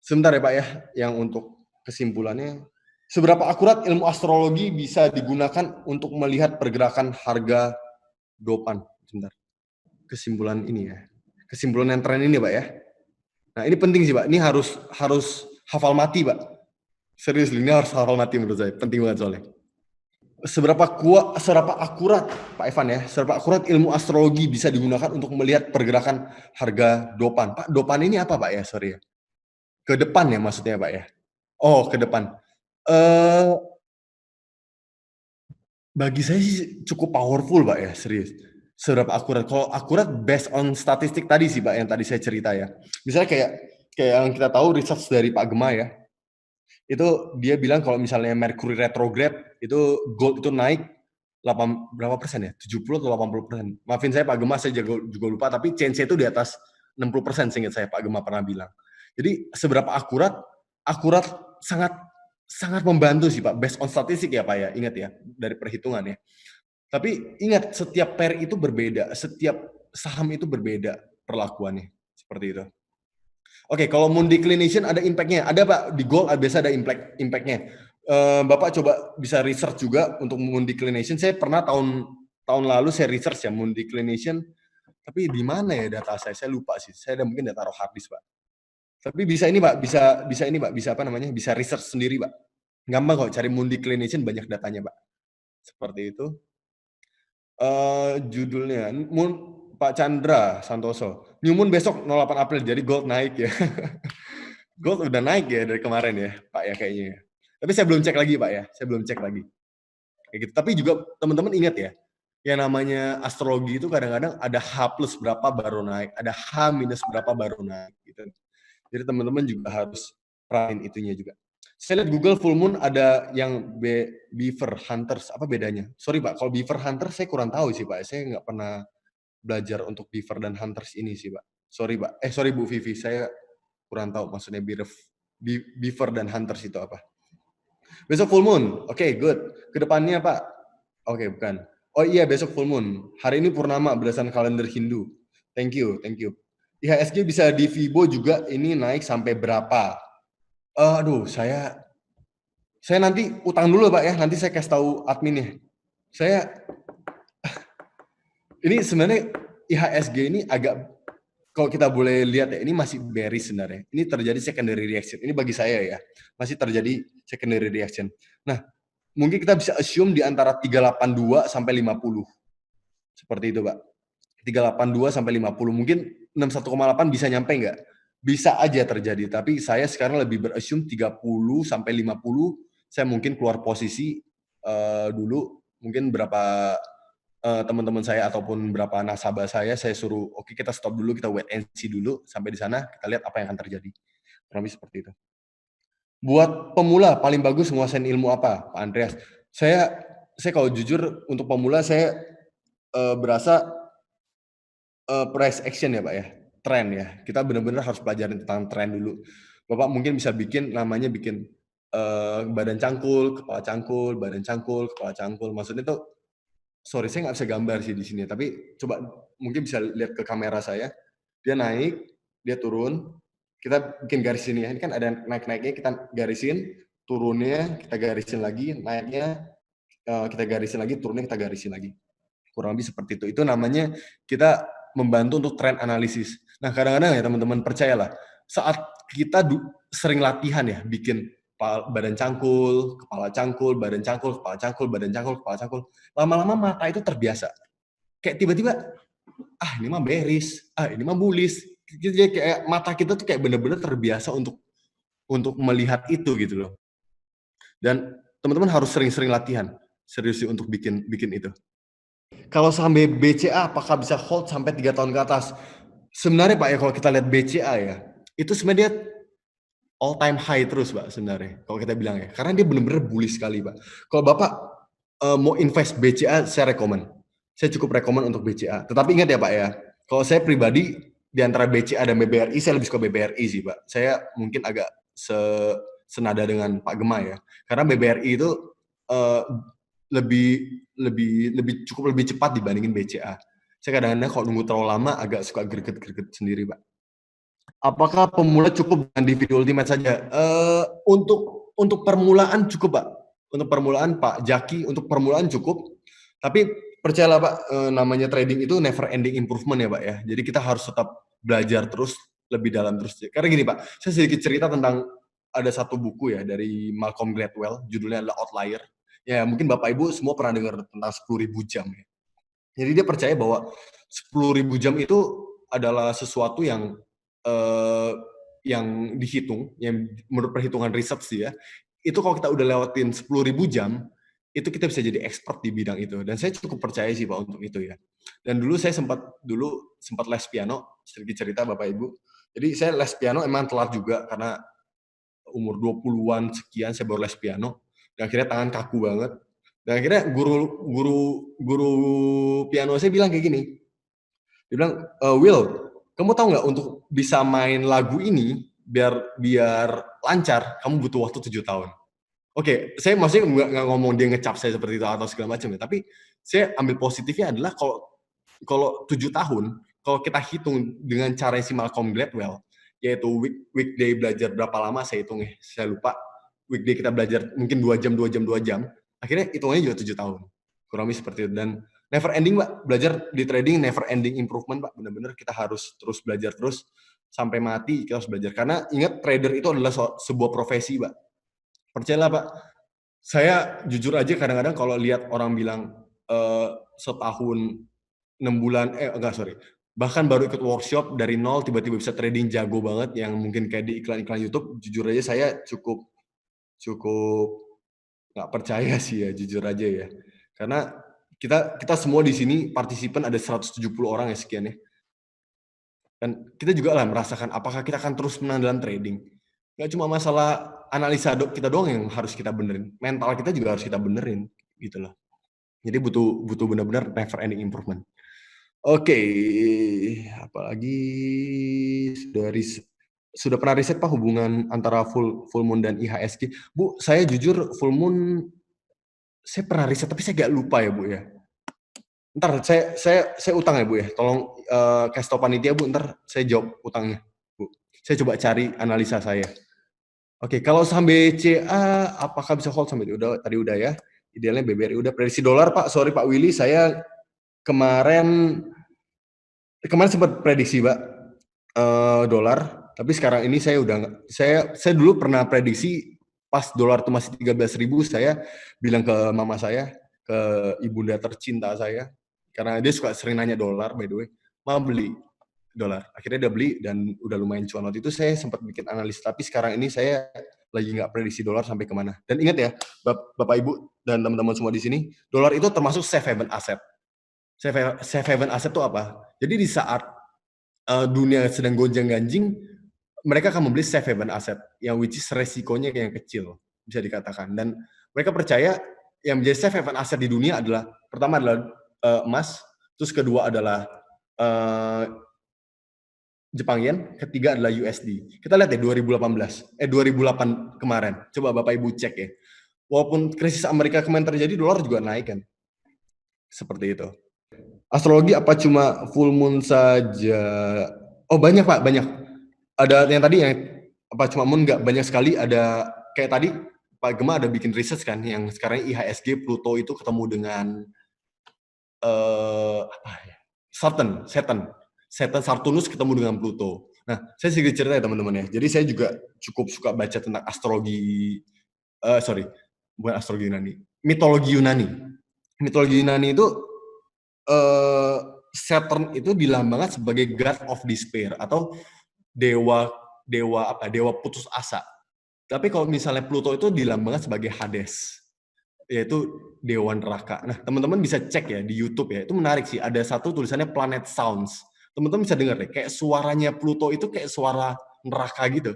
sebentar ya Pak ya, yang untuk kesimpulannya. Seberapa akurat ilmu astrologi bisa digunakan untuk melihat pergerakan harga dopan? Sebentar. Kesimpulan ini ya. Kesimpulan yang tren ini Pak ya. Nah ini penting sih Pak. Ini harus hafal mati Pak. Serius, ini harus hafal mati menurut saya. Penting banget soalnya. Seberapa akurat Pak Evan ya, seberapa akurat ilmu astrologi bisa digunakan untuk melihat pergerakan harga dopan. Pak, dopan ini apa Pak ya? Sorry ya. Ke depan ya maksudnya Pak ya? Oh, ke depan. Bagi saya sih cukup powerful Pak ya, serius. Seberapa akurat? Kalau akurat based on statistik tadi sih Pak, yang tadi saya cerita ya. Misalnya kayak yang kita tahu research dari Pak Gema ya, itu dia bilang kalau misalnya Mercury retrograde itu gold itu naik 8 berapa persen ya? 70 atau 80%. Maafin saya Pak Gema, saya juga lupa, tapi change itu di atas 60% seingat saya Pak Gema pernah bilang. Jadi seberapa akurat? Akurat sangat sangat membantu sih Pak, based on statistik ya Pak ya, ingat ya, dari perhitungan ya. Tapi ingat setiap pair itu berbeda, setiap saham itu berbeda perlakuannya, seperti itu. Oke, kalau moon declination ada impact-nya. Ada Pak, di gold biasa ada impact-nya. Bapak coba bisa research juga untuk moon declination. Saya pernah tahun lalu saya research ya moon declination, tapi di mana ya data saya? Saya lupa sih. Saya ada mungkin data taruh hard disk, Pak. Tapi bisa ini Pak, bisa ini Pak, bisa apa namanya? Bisa research sendiri, Pak. Gampang kok cari moon declination banyak datanya, Pak. Seperti itu. Judulnya Pak Chandra Santoso. New Moon besok 08 April, jadi gold naik ya. Gold udah naik ya dari kemarin ya, Pak ya kayaknya ya. Tapi saya belum cek lagi Pak ya, saya belum cek lagi. Kayak gitu. Tapi juga teman-teman ingat ya, yang namanya astrologi itu kadang-kadang ada H plus berapa baru naik, ada H minus berapa baru naik gitu. Jadi teman-teman juga harus perhatiin itunya juga. Saya lihat Google Full Moon ada yang Beaver Hunters, apa bedanya? Sorry Pak, kalau Beaver Hunters saya kurang tahu sih Pak, saya nggak pernah belajar untuk Beaver dan Hunters ini sih Pak. Sorry Pak, sorry Bu Vivi, saya kurang tahu maksudnya Beaver dan Hunters itu apa. Besok Full Moon, oke good. Kedepannya Pak, oke bukan. Oh iya besok Full Moon, hari ini Purnama berdasarkan kalender Hindu. Thank you. IHSG bisa di Vibo juga ini naik sampai berapa? Aduh, saya nanti utang dulu Pak ya, nanti saya kasih tahu adminnya. Saya ini sebenarnya IHSG ini agak, kalau kita boleh lihat ya, ini masih bearish sebenarnya. Ini terjadi secondary reaction. Ini bagi saya ya, masih terjadi secondary reaction. Nah, mungkin kita bisa assume di antara 382 sampai 50. Seperti itu, Pak. 382 sampai 50. Mungkin 61,8 bisa nyampe nggak? Bisa aja terjadi, tapi saya sekarang lebih berassume 30 sampai 50. Saya mungkin keluar posisi dulu, mungkin berapa teman-teman saya ataupun berapa nasabah saya suruh, oke kita stop dulu, kita wait and see dulu, sampai di sana kita lihat apa yang akan terjadi. Kurang lebih seperti itu. Buat pemula paling bagus menguasain ilmu apa, Pak Andreas? Saya kalau jujur untuk pemula saya berasa price action ya, Pak, ya, tren ya. Kita benar-benar harus pelajarin tentang tren dulu. Bapak mungkin bisa bikin namanya badan cangkul, kepala cangkul, badan cangkul, kepala cangkul. Maksudnya tuh, sorry saya nggak bisa gambar sih di sini, tapi coba mungkin bisa lihat ke kamera saya. Dia naik, dia turun, kita bikin garis ini ya. Ini kan ada naik-naiknya, kita garisin, turunnya kita garisin lagi, naiknya kita garisin lagi, turunnya kita garisin lagi. Kurang lebih seperti itu. Itu namanya kita membantu untuk trend analisis. Nah, kadang-kadang ya teman-teman percayalah, saat kita sering latihan ya, bikin badan cangkul, kepala cangkul, badan cangkul, kepala cangkul, badan cangkul, kepala cangkul. Lama-lama mata itu terbiasa. Kayak tiba-tiba, ini mah beris, ini mah bulis. Jadi kayak mata kita tuh kayak bener-bener terbiasa untuk melihat itu gitu loh. Dan teman-teman harus sering-sering latihan, serius sih untuk bikin itu. Kalau sampai BCA apakah bisa hold sampai 3 tahun ke atas? Sebenarnya Pak ya, kalau kita lihat BCA ya, itu sebenarnya dia all time high terus Pak sebenarnya, kalau kita bilang ya. Karena dia benar-benar bullish sekali Pak. Kalau Bapak mau invest BCA, saya rekomen. Saya cukup rekomen untuk BCA. Tetapi ingat ya Pak ya, kalau saya pribadi di antara BCA dan BBRI, saya lebih suka BBRI sih Pak. Saya mungkin agak senada dengan Pak Gema ya. Karena BBRI itu cukup lebih cepat dibandingin BCA. Saya kadang-kadang kalau nunggu terlalu lama agak suka greget-greget sendiri, Pak. Apakah pemula cukup dengan DVD Ultimate saja? Untuk permulaan cukup, Pak. Untuk permulaan, Pak Jaki, untuk permulaan cukup. Tapi percayalah, Pak, namanya trading itu never ending improvement ya, Pak ya. Jadi kita harus tetap belajar terus, lebih dalam terus. Karena gini, Pak, saya sedikit cerita tentang ada satu buku ya dari Malcolm Gladwell, judulnya adalah Outlier. Ya, mungkin Bapak Ibu semua pernah dengar tentang 10.000 jam ya. Jadi dia percaya bahwa 10.000 jam itu adalah sesuatu yang dihitung, yang menurut perhitungan riset sih ya, itu kalau kita udah lewatin 10.000 jam, itu kita bisa jadi expert di bidang itu. Dan saya cukup percaya sih Pak untuk itu ya. Dan dulu saya sempat les piano, sedikit cerita Bapak Ibu. Jadi saya les piano emang telat juga karena umur 20-an sekian saya baru les piano. Dan akhirnya tangan kaku banget. Dan akhirnya guru piano saya bilang kayak gini. Dia bilang, Will, kamu tahu nggak untuk bisa main lagu ini biar lancar, kamu butuh waktu 7 tahun. Oke, saya maksudnya nggak ngomong dia ngecap saya seperti itu atau segala macam ya, tapi saya ambil positifnya adalah kalau 7 tahun, kalau kita hitung dengan cara si Malcolm Gladwell, yaitu weekday belajar berapa lama saya hitung ya, saya lupa. Weekday kita belajar mungkin 2 jam, 2 jam, 2 jam, akhirnya hitungannya juga 7 tahun. Kurang lebih seperti itu. Dan never ending, Pak. Belajar di trading never ending improvement, Pak. Benar-benar kita harus terus belajar terus sampai mati kita harus belajar. Karena ingat trader itu adalah sebuah profesi, Pak. Percayalah, Pak. Saya jujur aja kadang-kadang kalau lihat orang bilang setahun 6 bulan bahkan baru ikut workshop dari nol tiba-tiba bisa trading jago banget yang mungkin kayak di iklan-iklan YouTube, jujur aja saya cukup nggak percaya sih ya, jujur aja ya. Karena kita semua di sini partisipan ada 170 orang ya sekian ya. Dan kita juga lah merasakan apakah kita akan terus menang dalam trading. Nggak cuma masalah analisa kita doang yang harus kita benerin, mental kita juga harus kita benerin gitu loh. Jadi butuh benar-benar never ending improvement. Oke, apalagi sudah pernah riset Pak hubungan antara full moon dan IHSG? Bu, saya jujur full moon saya pernah riset tapi saya agak lupa ya Bu ya. Ntar saya utang ya Bu ya. Tolong kasih tau panitia Bu, ntar saya jawab utangnya Bu. Saya coba cari analisa saya. Oke, kalau saham BCA apakah bisa hold sampai tadi udah ya. Idealnya BBRI udah. Prediksi dolar Pak, sorry Pak Willy, saya kemarin sempat prediksi Pak dolar, tapi sekarang ini saya udah saya dulu pernah prediksi pas dolar tuh masih 13.000, saya bilang ke mama saya, ke ibunda tercinta saya, karena dia suka sering nanya dolar by the way, mau beli dolar. Akhirnya dia beli dan udah lumayan cuan. Waktu itu saya sempat bikin analis, tapi sekarang ini saya lagi nggak prediksi dolar sampai kemana. Dan ingat ya, Bapak Ibu dan teman-teman semua di sini, dolar itu termasuk safe haven asset. Safe haven asset itu apa? Jadi di saat dunia sedang gonjang-ganjing, mereka akan membeli safe haven asset, yang which is resikonya yang kecil, bisa dikatakan. Dan mereka percaya yang menjadi safe haven asset di dunia adalah, pertama adalah emas, terus kedua adalah Jepang Yen, ketiga adalah USD. Kita lihat ya 2008 kemarin. Coba Bapak Ibu cek ya. Walaupun krisis Amerika kemarin terjadi, dolar juga naik kan. Seperti itu. Astrologi apa cuma full moon saja? Oh banyak Pak, banyak. Ada yang tadi yang apa cuma moon nggak, banyak sekali. Ada kayak tadi Pak Gema ada bikin research kan, yang sekarang IHSG Pluto itu ketemu dengan apa ya? Saturn Saturnus ketemu dengan Pluto. Nah, saya sedikit cerita ya teman-teman ya. Jadi saya juga cukup suka baca tentang astrologi, bukan astrologi Yunani, mitologi Yunani. Mitologi Yunani itu Saturn itu dilambangkan sebagai god of despair atau dewa dewa putus asa. Tapi kalau misalnya Pluto itu dilambangkan sebagai Hades, yaitu dewa neraka. Nah, teman-teman bisa cek ya di YouTube ya. Itu menarik sih. Ada satu tulisannya Planet Sounds. Teman-teman bisa dengar deh, kayak suaranya Pluto itu kayak suara neraka gitu.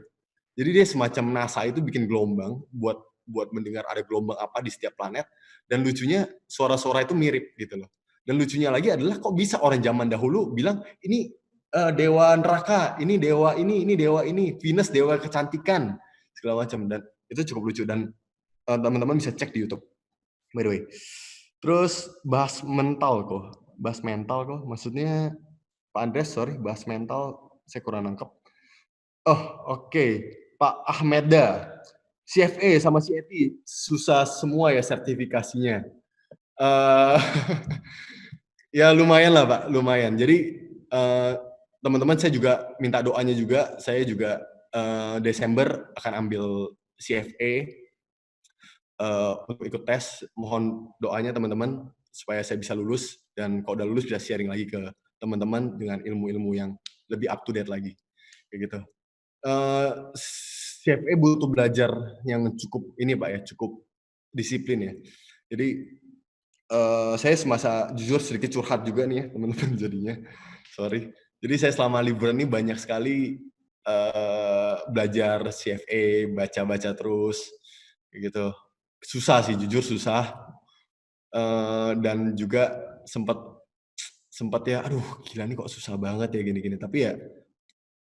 Jadi dia semacam NASA itu bikin gelombang buat mendengar ada gelombang apa di setiap planet, dan lucunya suara-suara itu mirip gitu loh. Dan lucunya lagi adalah kok bisa orang zaman dahulu bilang ini dewa neraka, ini dewa ini dewa ini, Venus dewa kecantikan segala macam, dan itu cukup lucu dan teman-teman bisa cek di YouTube. By the way. Terus bahas mental kok. Maksudnya Pak Andres, sorry, bahas mental saya kurang nangkep. Oh, oke. Pak Ahmeda, CFA sama CET susah semua ya sertifikasinya. Ya lumayan lah Pak, lumayan. Jadi teman-teman saya juga minta doanya juga. Saya juga Desember akan ambil CFA untuk ikut tes. Mohon doanya teman-teman supaya saya bisa lulus, dan kalau udah lulus bisa sharing lagi ke teman-teman dengan ilmu-ilmu yang lebih up to date lagi, kayak gitu. CFA butuh belajar yang cukup ini Pak ya, cukup disiplin ya. Jadi saya semasa jujur sedikit curhat juga nih ya teman-teman jadinya, sorry. Jadi saya selama liburan ini banyak sekali belajar CFA, baca-baca terus, kayak gitu. Susah sih, jujur susah. Dan juga sempat ya, aduh gila nih kok susah banget ya gini-gini. Tapi ya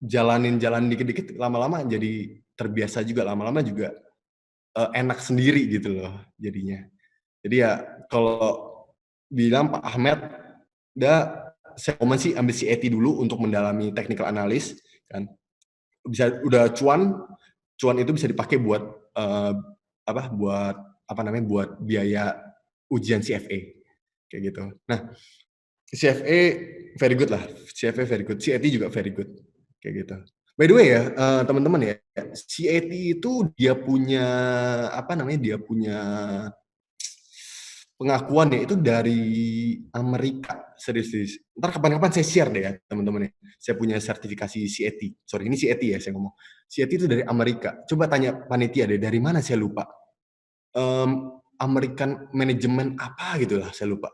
jalanin dikit-dikit, lama-lama jadi terbiasa juga, lama-lama juga enak sendiri gitu loh jadinya. Jadi ya kalau bilang Pak Ahmed, saya komen sih ambil CET dulu untuk mendalami technical analysis kan. Bisa udah cuan itu bisa dipakai buat buat biaya ujian CFA kayak gitu. Nah, CFA very good lah, CFA very good, CET juga very good kayak gitu. By the way ya, teman-teman ya, CET itu dia punya pengakuannya itu dari Amerika, serius. Ntar kapan-kapan saya share deh ya teman-teman ya. Saya punya sertifikasi CET. Sorry, ini CET ya saya ngomong. CET itu dari Amerika. Coba tanya panitia deh, dari mana saya lupa. American Management apa gitu lah, saya lupa.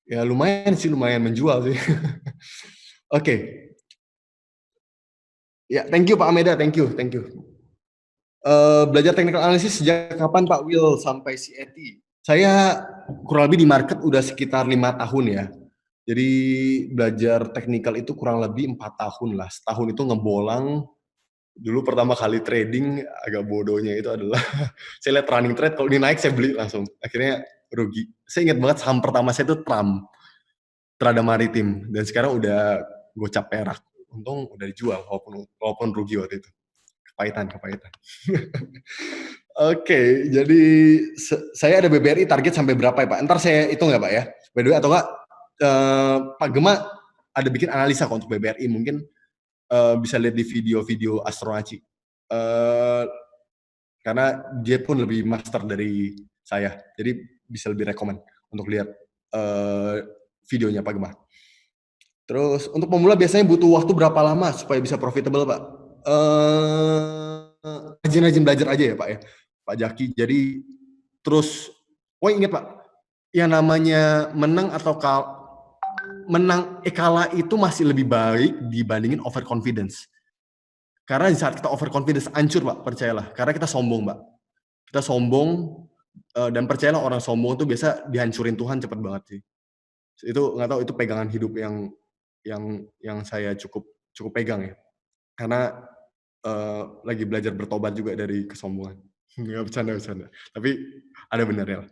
Ya lumayan menjual sih. Oke. Ya, thank you Pak Ameda, thank you. Belajar technical analysis sejak kapan Pak Will sampai CET? Saya kurang lebih di market udah sekitar 5 tahun ya. Jadi belajar technical itu kurang lebih 4 tahun lah. Setahun itu ngebolang. Dulu pertama kali trading agak bodohnya itu adalah saya lihat running trade, kalau ini naik saya beli langsung. Akhirnya rugi. Saya ingat banget saham pertama saya itu Trada Maritim, dan sekarang udah gocap perak. Untung udah dijual walaupun rugi waktu itu. Kepahitan. Oke, jadi saya ada BBRI target sampai berapa ya Pak? Ntar saya hitung ya Pak ya. By the way, atau enggak Pak Gema ada bikin analisa kok untuk BBRI, mungkin bisa lihat di video-video Astronaci. Karena dia pun lebih master dari saya, jadi bisa lebih rekomend untuk lihat videonya Pak Gema. Terus untuk pemula biasanya butuh waktu berapa lama supaya bisa profitable Pak? Rajin-rajin belajar aja ya Pak ya, Pak Jaki. Jadi terus, ingat Pak, yang namanya menang kalah itu masih lebih baik dibandingin overconfidence. Karena di saat kita overconfidence hancur Pak, percayalah. Karena kita sombong Pak. Kita sombong, dan percayalah orang sombong itu biasa dihancurin Tuhan cepet banget sih. Itu nggak tahu itu pegangan hidup yang saya cukup cukup pegang ya. Karena, lagi belajar bertobat juga dari kesombongan. Nggak, bercanda. Tapi ada benarnya lah.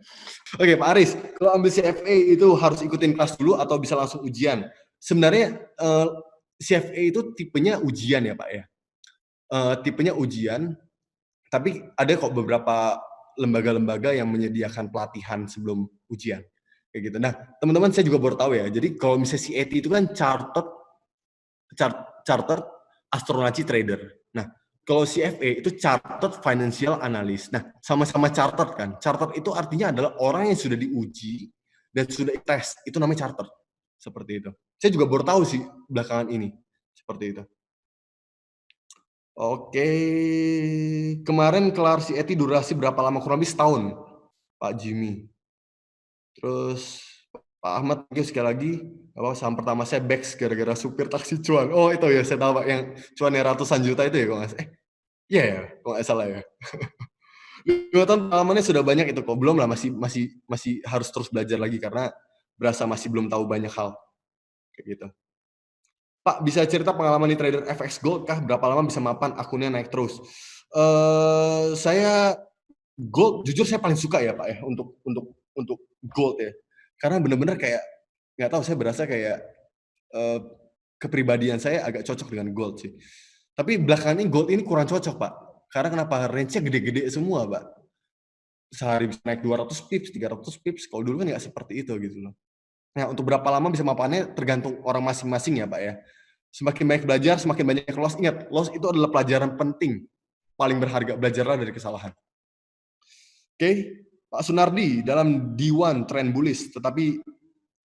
Oke, Pak Aris, kalau ambil CFA itu harus ikutin kelas dulu atau bisa langsung ujian? Sebenarnya, CFA itu tipenya ujian ya, Pak, ya? Tipenya ujian, tapi ada kok beberapa lembaga-lembaga yang menyediakan pelatihan sebelum ujian, kayak gitu. Nah, teman-teman saya juga baru tahu ya, jadi kalau misalnya CAT itu kan Chartered Astronaci Trader. Nah, kalau CFA itu Chartered Financial Analyst. Nah, sama-sama chartered kan. Chartered itu artinya adalah orang yang sudah diuji dan sudah tes, itu namanya chartered. Seperti itu. Saya juga baru tahu sih belakangan ini. Seperti itu. Oke. Kemarin kelar CAT durasi berapa lama? Kurang lebih setahun, Pak Jimmy. Terus Pak Ahmad, thank you sekali lagi. Saham pertama saya Bex gara-gara supir taksi cuan. Oh itu ya, saya tahu Pak, yang cuannya ratusan juta itu ya kalau nggak salah. Iya ya, kalau nggak salah ya. 2 tahun pengalamannya sudah banyak itu kok. Belum lah, masih harus terus belajar lagi karena berasa masih belum tahu banyak hal, kayak gitu. Pak, bisa cerita pengalaman di trader FX Gold kah? Berapa lama bisa mapan akunnya naik terus? Saya Gold jujur saya paling suka ya Pak ya, untuk Gold ya. Karena benar-benar kayak, nggak tahu, saya berasa kayak, kepribadian saya agak cocok dengan Gold sih. Tapi belakangan ini Gold ini kurang cocok Pak. Karena kenapa? Range-nya gede-gede semua Pak. Sehari bisa naik 200 pips, 300 pips, kalau dulu kan nggak seperti itu gitu loh. Nah, untuk berapa lama bisa mapannya tergantung orang masing-masing ya Pak ya. Semakin banyak belajar, semakin banyak loss. Ingat, loss itu adalah pelajaran penting, paling berharga, belajarlah dari kesalahan. Oke, Pak Sunardi, dalam D1 trend bullish, tetapi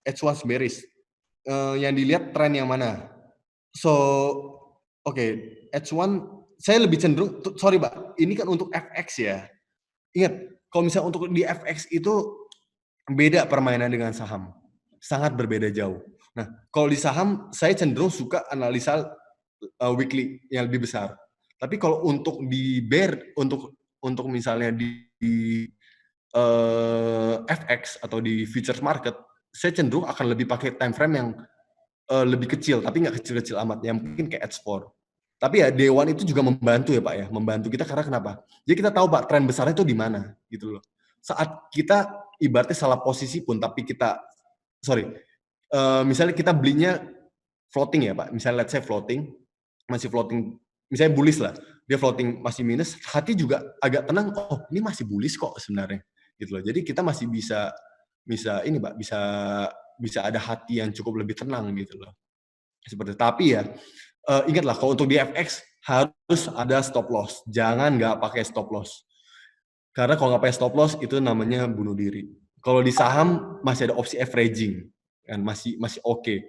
H1 bearish. Yang dilihat tren yang mana? So, oke, H1 saya lebih cenderung, sorry Pak, ini kan untuk FX ya. Ingat, kalau misalnya untuk di FX itu beda permainan dengan saham. Sangat berbeda jauh. Nah, kalau di saham saya cenderung suka analisa weekly yang lebih besar. Tapi kalau untuk di bear, untuk misalnya di FX atau di futures market, saya cenderung akan lebih pakai time frame yang lebih kecil, tapi nggak kecil-kecil amat, yang mungkin kayak H4. Tapi ya Dewan itu juga membantu ya Pak ya, membantu kita karena kenapa? Jadi kita tahu Pak tren besarnya itu di mana gitu loh. Saat kita ibaratnya salah posisi pun, tapi kita misalnya kita belinya floating ya Pak, misalnya let's say floating, masih floating, misalnya bullish lah, dia floating masih minus, hati juga agak tenang, oh ini masih bullish kok sebenarnya gitu loh. Jadi kita masih bisa ini Pak, bisa ada hati yang cukup lebih tenang gitu loh. Seperti tapi ya, ingatlah kalau untuk di FX harus ada stop loss. Jangan nggak pakai stop loss. Karena kalau nggak pakai stop loss itu namanya bunuh diri. Kalau di saham masih ada opsi averaging, kan masih oke,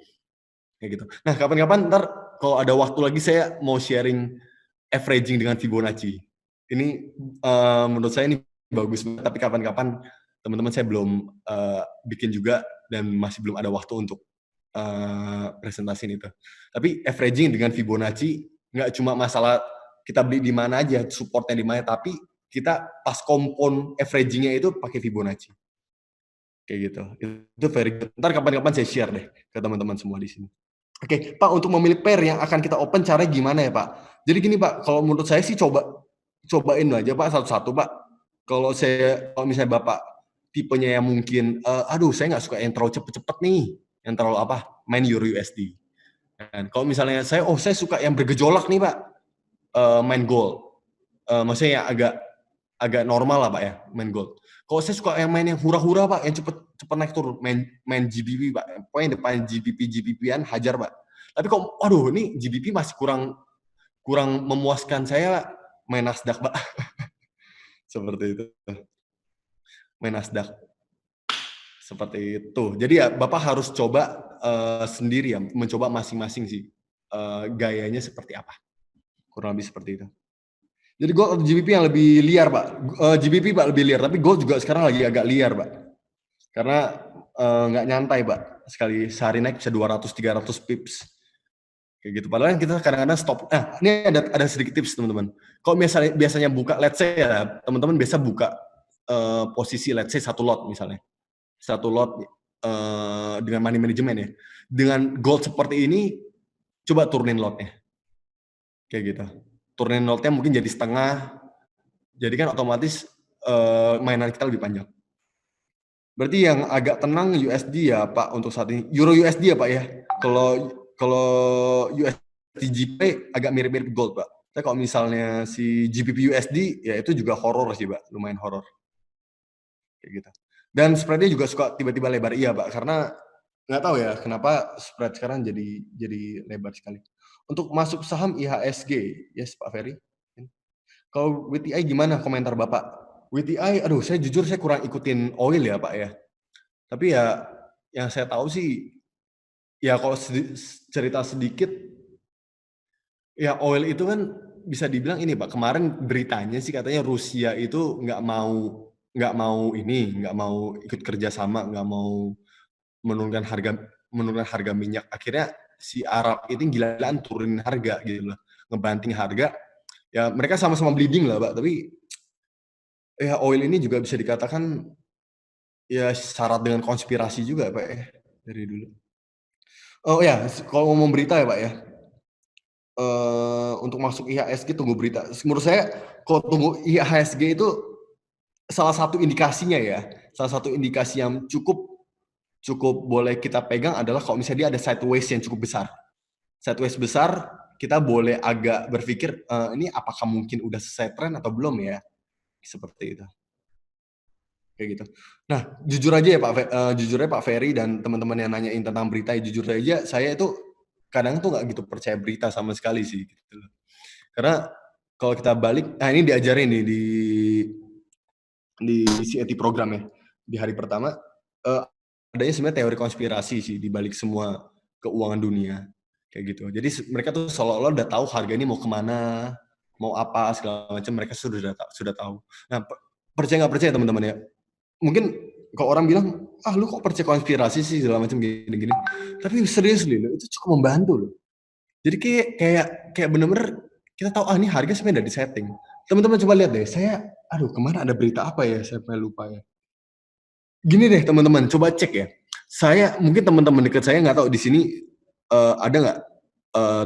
kayak gitu. Nah kapan-kapan ntar kalau ada waktu lagi saya mau sharing averaging dengan Fibonacci. Ini menurut saya ini bagus banget, tapi kapan-kapan teman-teman saya belum bikin juga dan masih belum ada waktu untuk presentasiin itu. Tapi averaging dengan Fibonacci nggak cuma masalah kita beli di mana aja, supportnya di mana, tapi kita pas kompon averagingnya itu pakai Fibonacci. Kayak gitu. Itu very good. Ntar kapan-kapan saya share deh ke teman-teman semua di sini. Oke, Pak, untuk memilih pair yang akan kita open caranya gimana ya, Pak? Jadi gini, Pak, kalau menurut saya sih cobain aja, Pak, satu-satu, Pak. Kalau misalnya Bapak tipenya yang mungkin, aduh saya nggak suka yang terlalu cepet-cepet nih, yang terlalu main Euro USD. Dan kalau misalnya saya suka yang bergejolak nih, Pak, main gold. Maksudnya yang agak normal lah, Pak ya, main gold. Kalau saya suka yang main yang hura-hura, Pak, yang cepet naik turun, main GBP, Pak. Pokoknya depan GBP-an hajar, Pak. Tapi kok, waduh, ini GBP masih kurang memuaskan saya, main Nasdaq, Pak. Seperti itu. Main Nasdaq. Seperti itu. Jadi ya Bapak harus coba sendiri ya, mencoba masing-masing sih gayanya seperti apa. Kurang lebih seperti itu. Jadi gold atau GBP yang lebih liar, Pak? GBP, Pak, lebih liar. Tapi gold juga sekarang lagi agak liar, Pak. Karena nggak nyantai, Pak. Sehari naik bisa 200-300 pips. Kayak gitu. Padahal kita kadang-kadang stop. Nah, ini ada sedikit tips, teman-teman. Kalau biasanya buka, let's say ya, teman-teman biasa buka posisi, let's say 1 lot misalnya. 1 lot dengan money management ya. Dengan gold seperti ini, coba turunin load-nya. Kayak gitu. Turunin load-nya mungkin jadi setengah, jadi kan otomatis mainan kita lebih panjang. Berarti yang agak tenang USD ya Pak untuk saat ini. Euro USD ya Pak ya. Kalau USD GBP agak mirip-mirip gold Pak. Tapi kalau misalnya si GBP USD ya itu juga horor sih Pak, lumayan horor. Kayak gitu. Dan spreadnya juga suka tiba-tiba lebar iya Pak, karena nggak tahu ya kenapa spread sekarang jadi lebar sekali. Untuk masuk saham IHSG, yes Pak Ferry. Kalau WTI gimana komentar Bapak? WTI, aduh saya jujur saya kurang ikutin oil ya Pak ya. Tapi ya yang saya tahu sih, ya kalau cerita sedikit, ya oil itu kan bisa dibilang ini Pak, kemarin beritanya sih katanya Rusia itu nggak mau ikut kerjasama, nggak mau menurunkan harga minyak. Akhirnya si Arab itu gila-gilaan turunin harga gitu loh, ngebanting harga. Ya mereka sama-sama bleeding lah Pak, tapi ya oil ini juga bisa dikatakan ya syarat dengan konspirasi juga Pak ya dari dulu. Oh ya, kalau ngomong berita ya Pak ya, untuk masuk IHSG tunggu berita. Menurut saya kalau tunggu IHSG itu salah satu indikasinya ya, salah satu indikasi yang cukup boleh kita pegang adalah kalau misalnya dia ada sideways yang cukup besar. Sideways besar, kita boleh agak berpikir, ini apakah mungkin udah selesai tren atau belum ya? Seperti itu. Kayak gitu. Nah, jujur aja ya jujur aja Pak Ferry dan teman-teman yang nanyain tentang berita, jujur aja saya itu kadang tuh nggak gitu percaya berita sama sekali sih, gitu loh. Karena kalau kita balik, nah ini diajarin nih di CET program ya, di hari pertama, adanya sebenarnya teori konspirasi sih di balik semua keuangan dunia, kayak gitu. Jadi mereka tuh seolah-olah udah tahu harga ini mau kemana, mau apa segala macam mereka sudah tahu. Nah, percaya nggak percaya teman-teman ya? Mungkin kalau orang bilang, ah lu kok percaya konspirasi sih segala macam gini-gini. Tapi serius loh, itu cukup membantu loh. Jadi kayak bener-bener kita tahu ini harga sebenarnya udah disetting. Teman-teman coba lihat deh, aduh kemana ada berita apa ya, saya lupa ya. Gini deh teman-teman, coba cek ya. Mungkin teman-teman dekat saya nggak tahu di sini ada nggak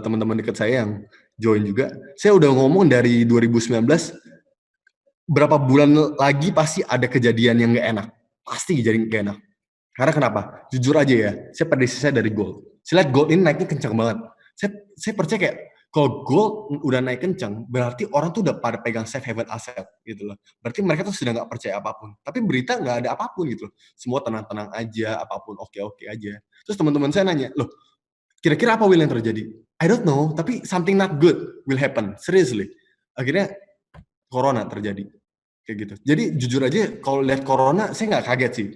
teman-teman dekat saya yang join juga. Saya udah ngomong dari 2019, berapa bulan lagi pasti ada kejadian yang nggak enak. Pasti kejadian nggak enak. Karena kenapa? Jujur aja ya, saya prediksi saya dari gold. Saya lihat gold ini naiknya kencang banget. Saya percaya kayak kalau gold udah naik kencang, berarti orang tuh udah pada pegang safe haven aset gitu loh. Berarti mereka tuh sudah nggak percaya apapun. Tapi berita nggak ada apapun gitu loh. Semua tenang-tenang aja, apapun oke-oke aja. Terus teman-teman saya nanya, loh kira-kira apa Will yang terjadi? I don't know, tapi something not good will happen. Seriously. Akhirnya corona terjadi. Kayak gitu. Jadi jujur aja kalau lihat corona, saya nggak kaget sih.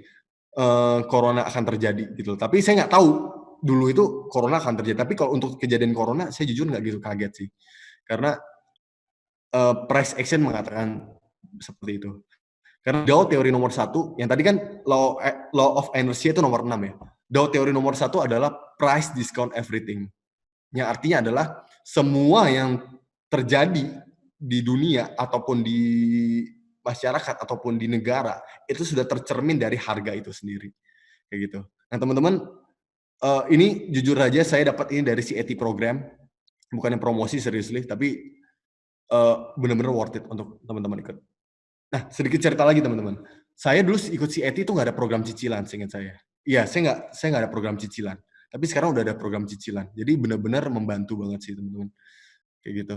Corona akan terjadi gitu. Tapi saya nggak tahu dulu itu corona akan terjadi. Tapi kalau untuk kejadian corona, saya jujur nggak gitu kaget sih. Karena price action mengatakan seperti itu. Karena Dow teori nomor 1, yang tadi kan law of inertia itu nomor 6 ya. Dow teori nomor 1 adalah price discount everything. Yang artinya adalah semua yang terjadi di dunia ataupun di masyarakat ataupun di negara itu sudah tercermin dari harga itu sendiri kayak gitu. Nah teman-teman, ini jujur aja saya dapat ini dari CET program, bukannya promosi seriously, tapi benar-benar worth it untuk teman-teman ikut. Nah sedikit cerita lagi teman-teman, saya dulu ikut CET itu nggak ada program cicilan seingat saya. Iya saya nggak ada program cicilan, tapi sekarang udah ada program cicilan. Jadi benar-benar membantu banget sih teman-teman kayak gitu.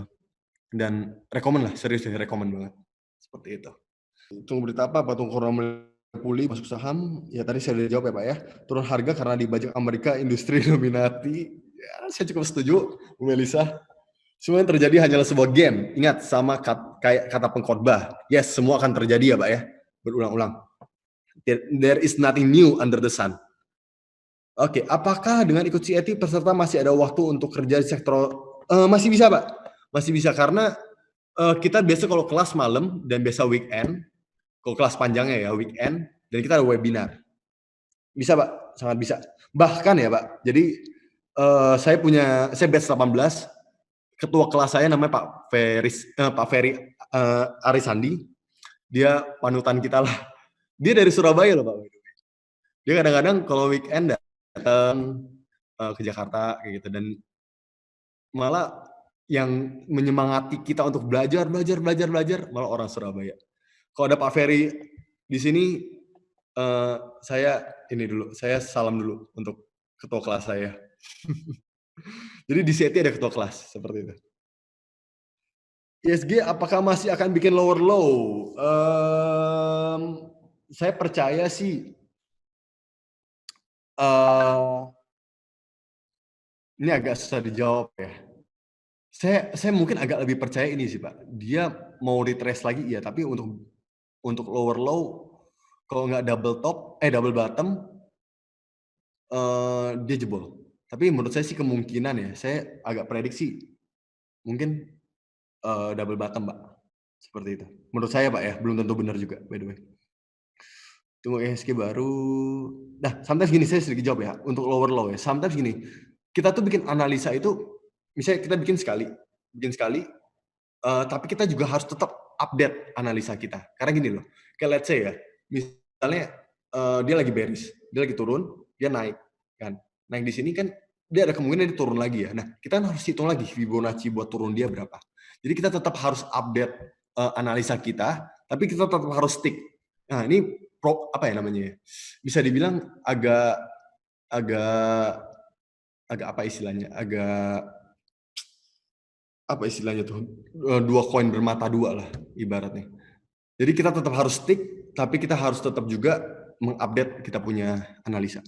Dan rekomen lah, serius deh rekomen banget seperti itu. Tunggu berita apa? Patung corona pulih masuk saham. Ya tadi saya udah jawab ya Pak ya. Turun harga karena dibajak Amerika industri dominati. Ya, saya cukup setuju, Bu Melisa. Semua yang terjadi hanyalah sebuah game. Ingat, sama kayak kata pengkhotbah. Yes, semua akan terjadi ya Pak ya. Berulang-ulang. There is nothing new under the sun. Oke, apakah dengan ikut CET peserta masih ada waktu untuk kerja di sektor? Masih bisa Pak. Masih bisa karena kita biasa kalau kelas malam dan biasa weekend, kalau kelas panjangnya ya weekend, dan kita ada webinar. Bisa Pak, sangat bisa. Bahkan ya Pak, jadi saya batch 18, ketua kelas saya namanya Pak Ferry Arisandi, dia panutan kita lah. Dia dari Surabaya loh Pak. Dia kadang-kadang kalau weekend datang ke Jakarta kayak gitu, dan malah yang menyemangati kita untuk belajar malah orang Surabaya. Kalau ada Pak Ferry di sini, saya ini dulu, saya salam dulu untuk ketua kelas saya. Jadi di CET ada ketua kelas, seperti itu. ISG apakah masih akan bikin lower low? Saya percaya sih, ini agak susah dijawab ya. Saya mungkin agak lebih percaya ini sih Pak, dia mau retrace lagi iya, tapi untuk lower low, kalau nggak double bottom, dia jebol. Tapi menurut saya sih kemungkinan ya, saya agak prediksi mungkin double bottom Pak, seperti itu. Menurut saya Pak ya, belum tentu benar juga by the way. Tunggu IHSG baru. Nah, sometimes gini, saya sedikit jawab ya, untuk lower low ya. Sometimes gini, kita tuh bikin analisa itu, misalnya kita bikin sekali, tapi kita juga harus tetap update analisa kita. Karena gini loh, kayak let's say ya, misalnya dia lagi bearish, dia lagi turun, dia naik, kan. Naik di sini kan, dia ada kemungkinan dia turun lagi ya. Nah, kita harus hitung lagi Fibonacci buat turun dia berapa. Jadi kita tetap harus update analisa kita, tapi kita tetap harus stick. Nah, ini apa ya namanya ya? Bisa dibilang agak apa istilahnya? Apa istilahnya tuh? Dua koin bermata dua lah ibaratnya. Jadi kita tetap harus stick, tapi kita harus tetap juga mengupdate kita punya analisa.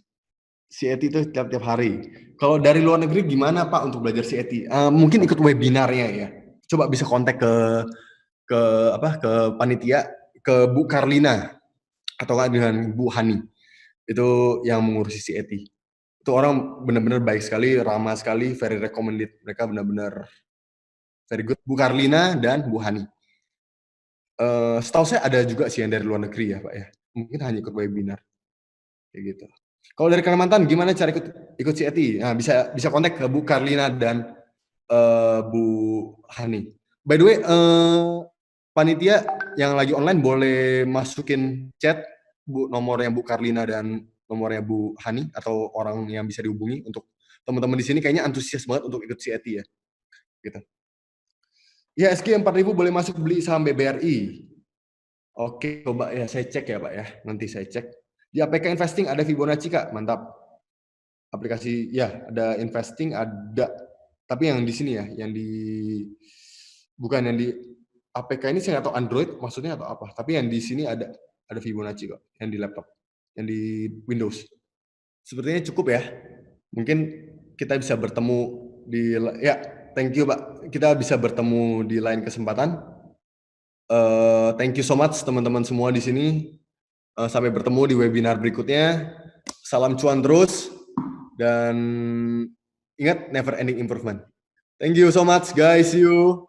CET itu tiap hari. Kalau dari luar negeri gimana Pak untuk belajar CET? Mungkin ikut webinarnya ya. Coba bisa kontak ke panitia, ke Bu Karlina atau dengan Bu Hani. Itu yang mengurusi CET. Itu orang benar-benar baik sekali, ramah sekali, very recommended. Mereka benar-benar very good. Bu Karlina dan Bu Hani. Setahu saya ada juga sih yang dari luar negeri ya Pak ya. Mungkin hanya ikut webinar kayak gitu. Kalau dari Kalimantan gimana cara ikut CET? Nah, bisa kontak ke Bu Karlina dan Bu Hani. By the way, panitia yang lagi online boleh masukin chat nomornya Bu Karlina dan nomornya Bu Hani atau orang yang bisa dihubungi. Untuk teman-teman di sini kayaknya antusias banget untuk ikut CET ya. Gitu. Ya, SG 4.000 boleh masuk beli saham BBRI. Oke, coba ya saya cek ya Pak ya. Nanti saya cek. Di APK Investing ada Fibonacci Kak, mantap. Aplikasi ya, ada Investing ada. Tapi yang di sini ya, bukan yang di APK ini saya nggak tahu Android maksudnya atau apa. Tapi yang di sini ada Fibonacci kok, yang di laptop, yang di Windows. Sepertinya cukup ya. Mungkin kita bisa bertemu ya, thank you Pak. Kita bisa bertemu di lain kesempatan. Thank you so much teman-teman semua di sini. Sampai bertemu di webinar berikutnya. Salam cuan terus dan ingat never ending improvement. Thank you so much guys. See you.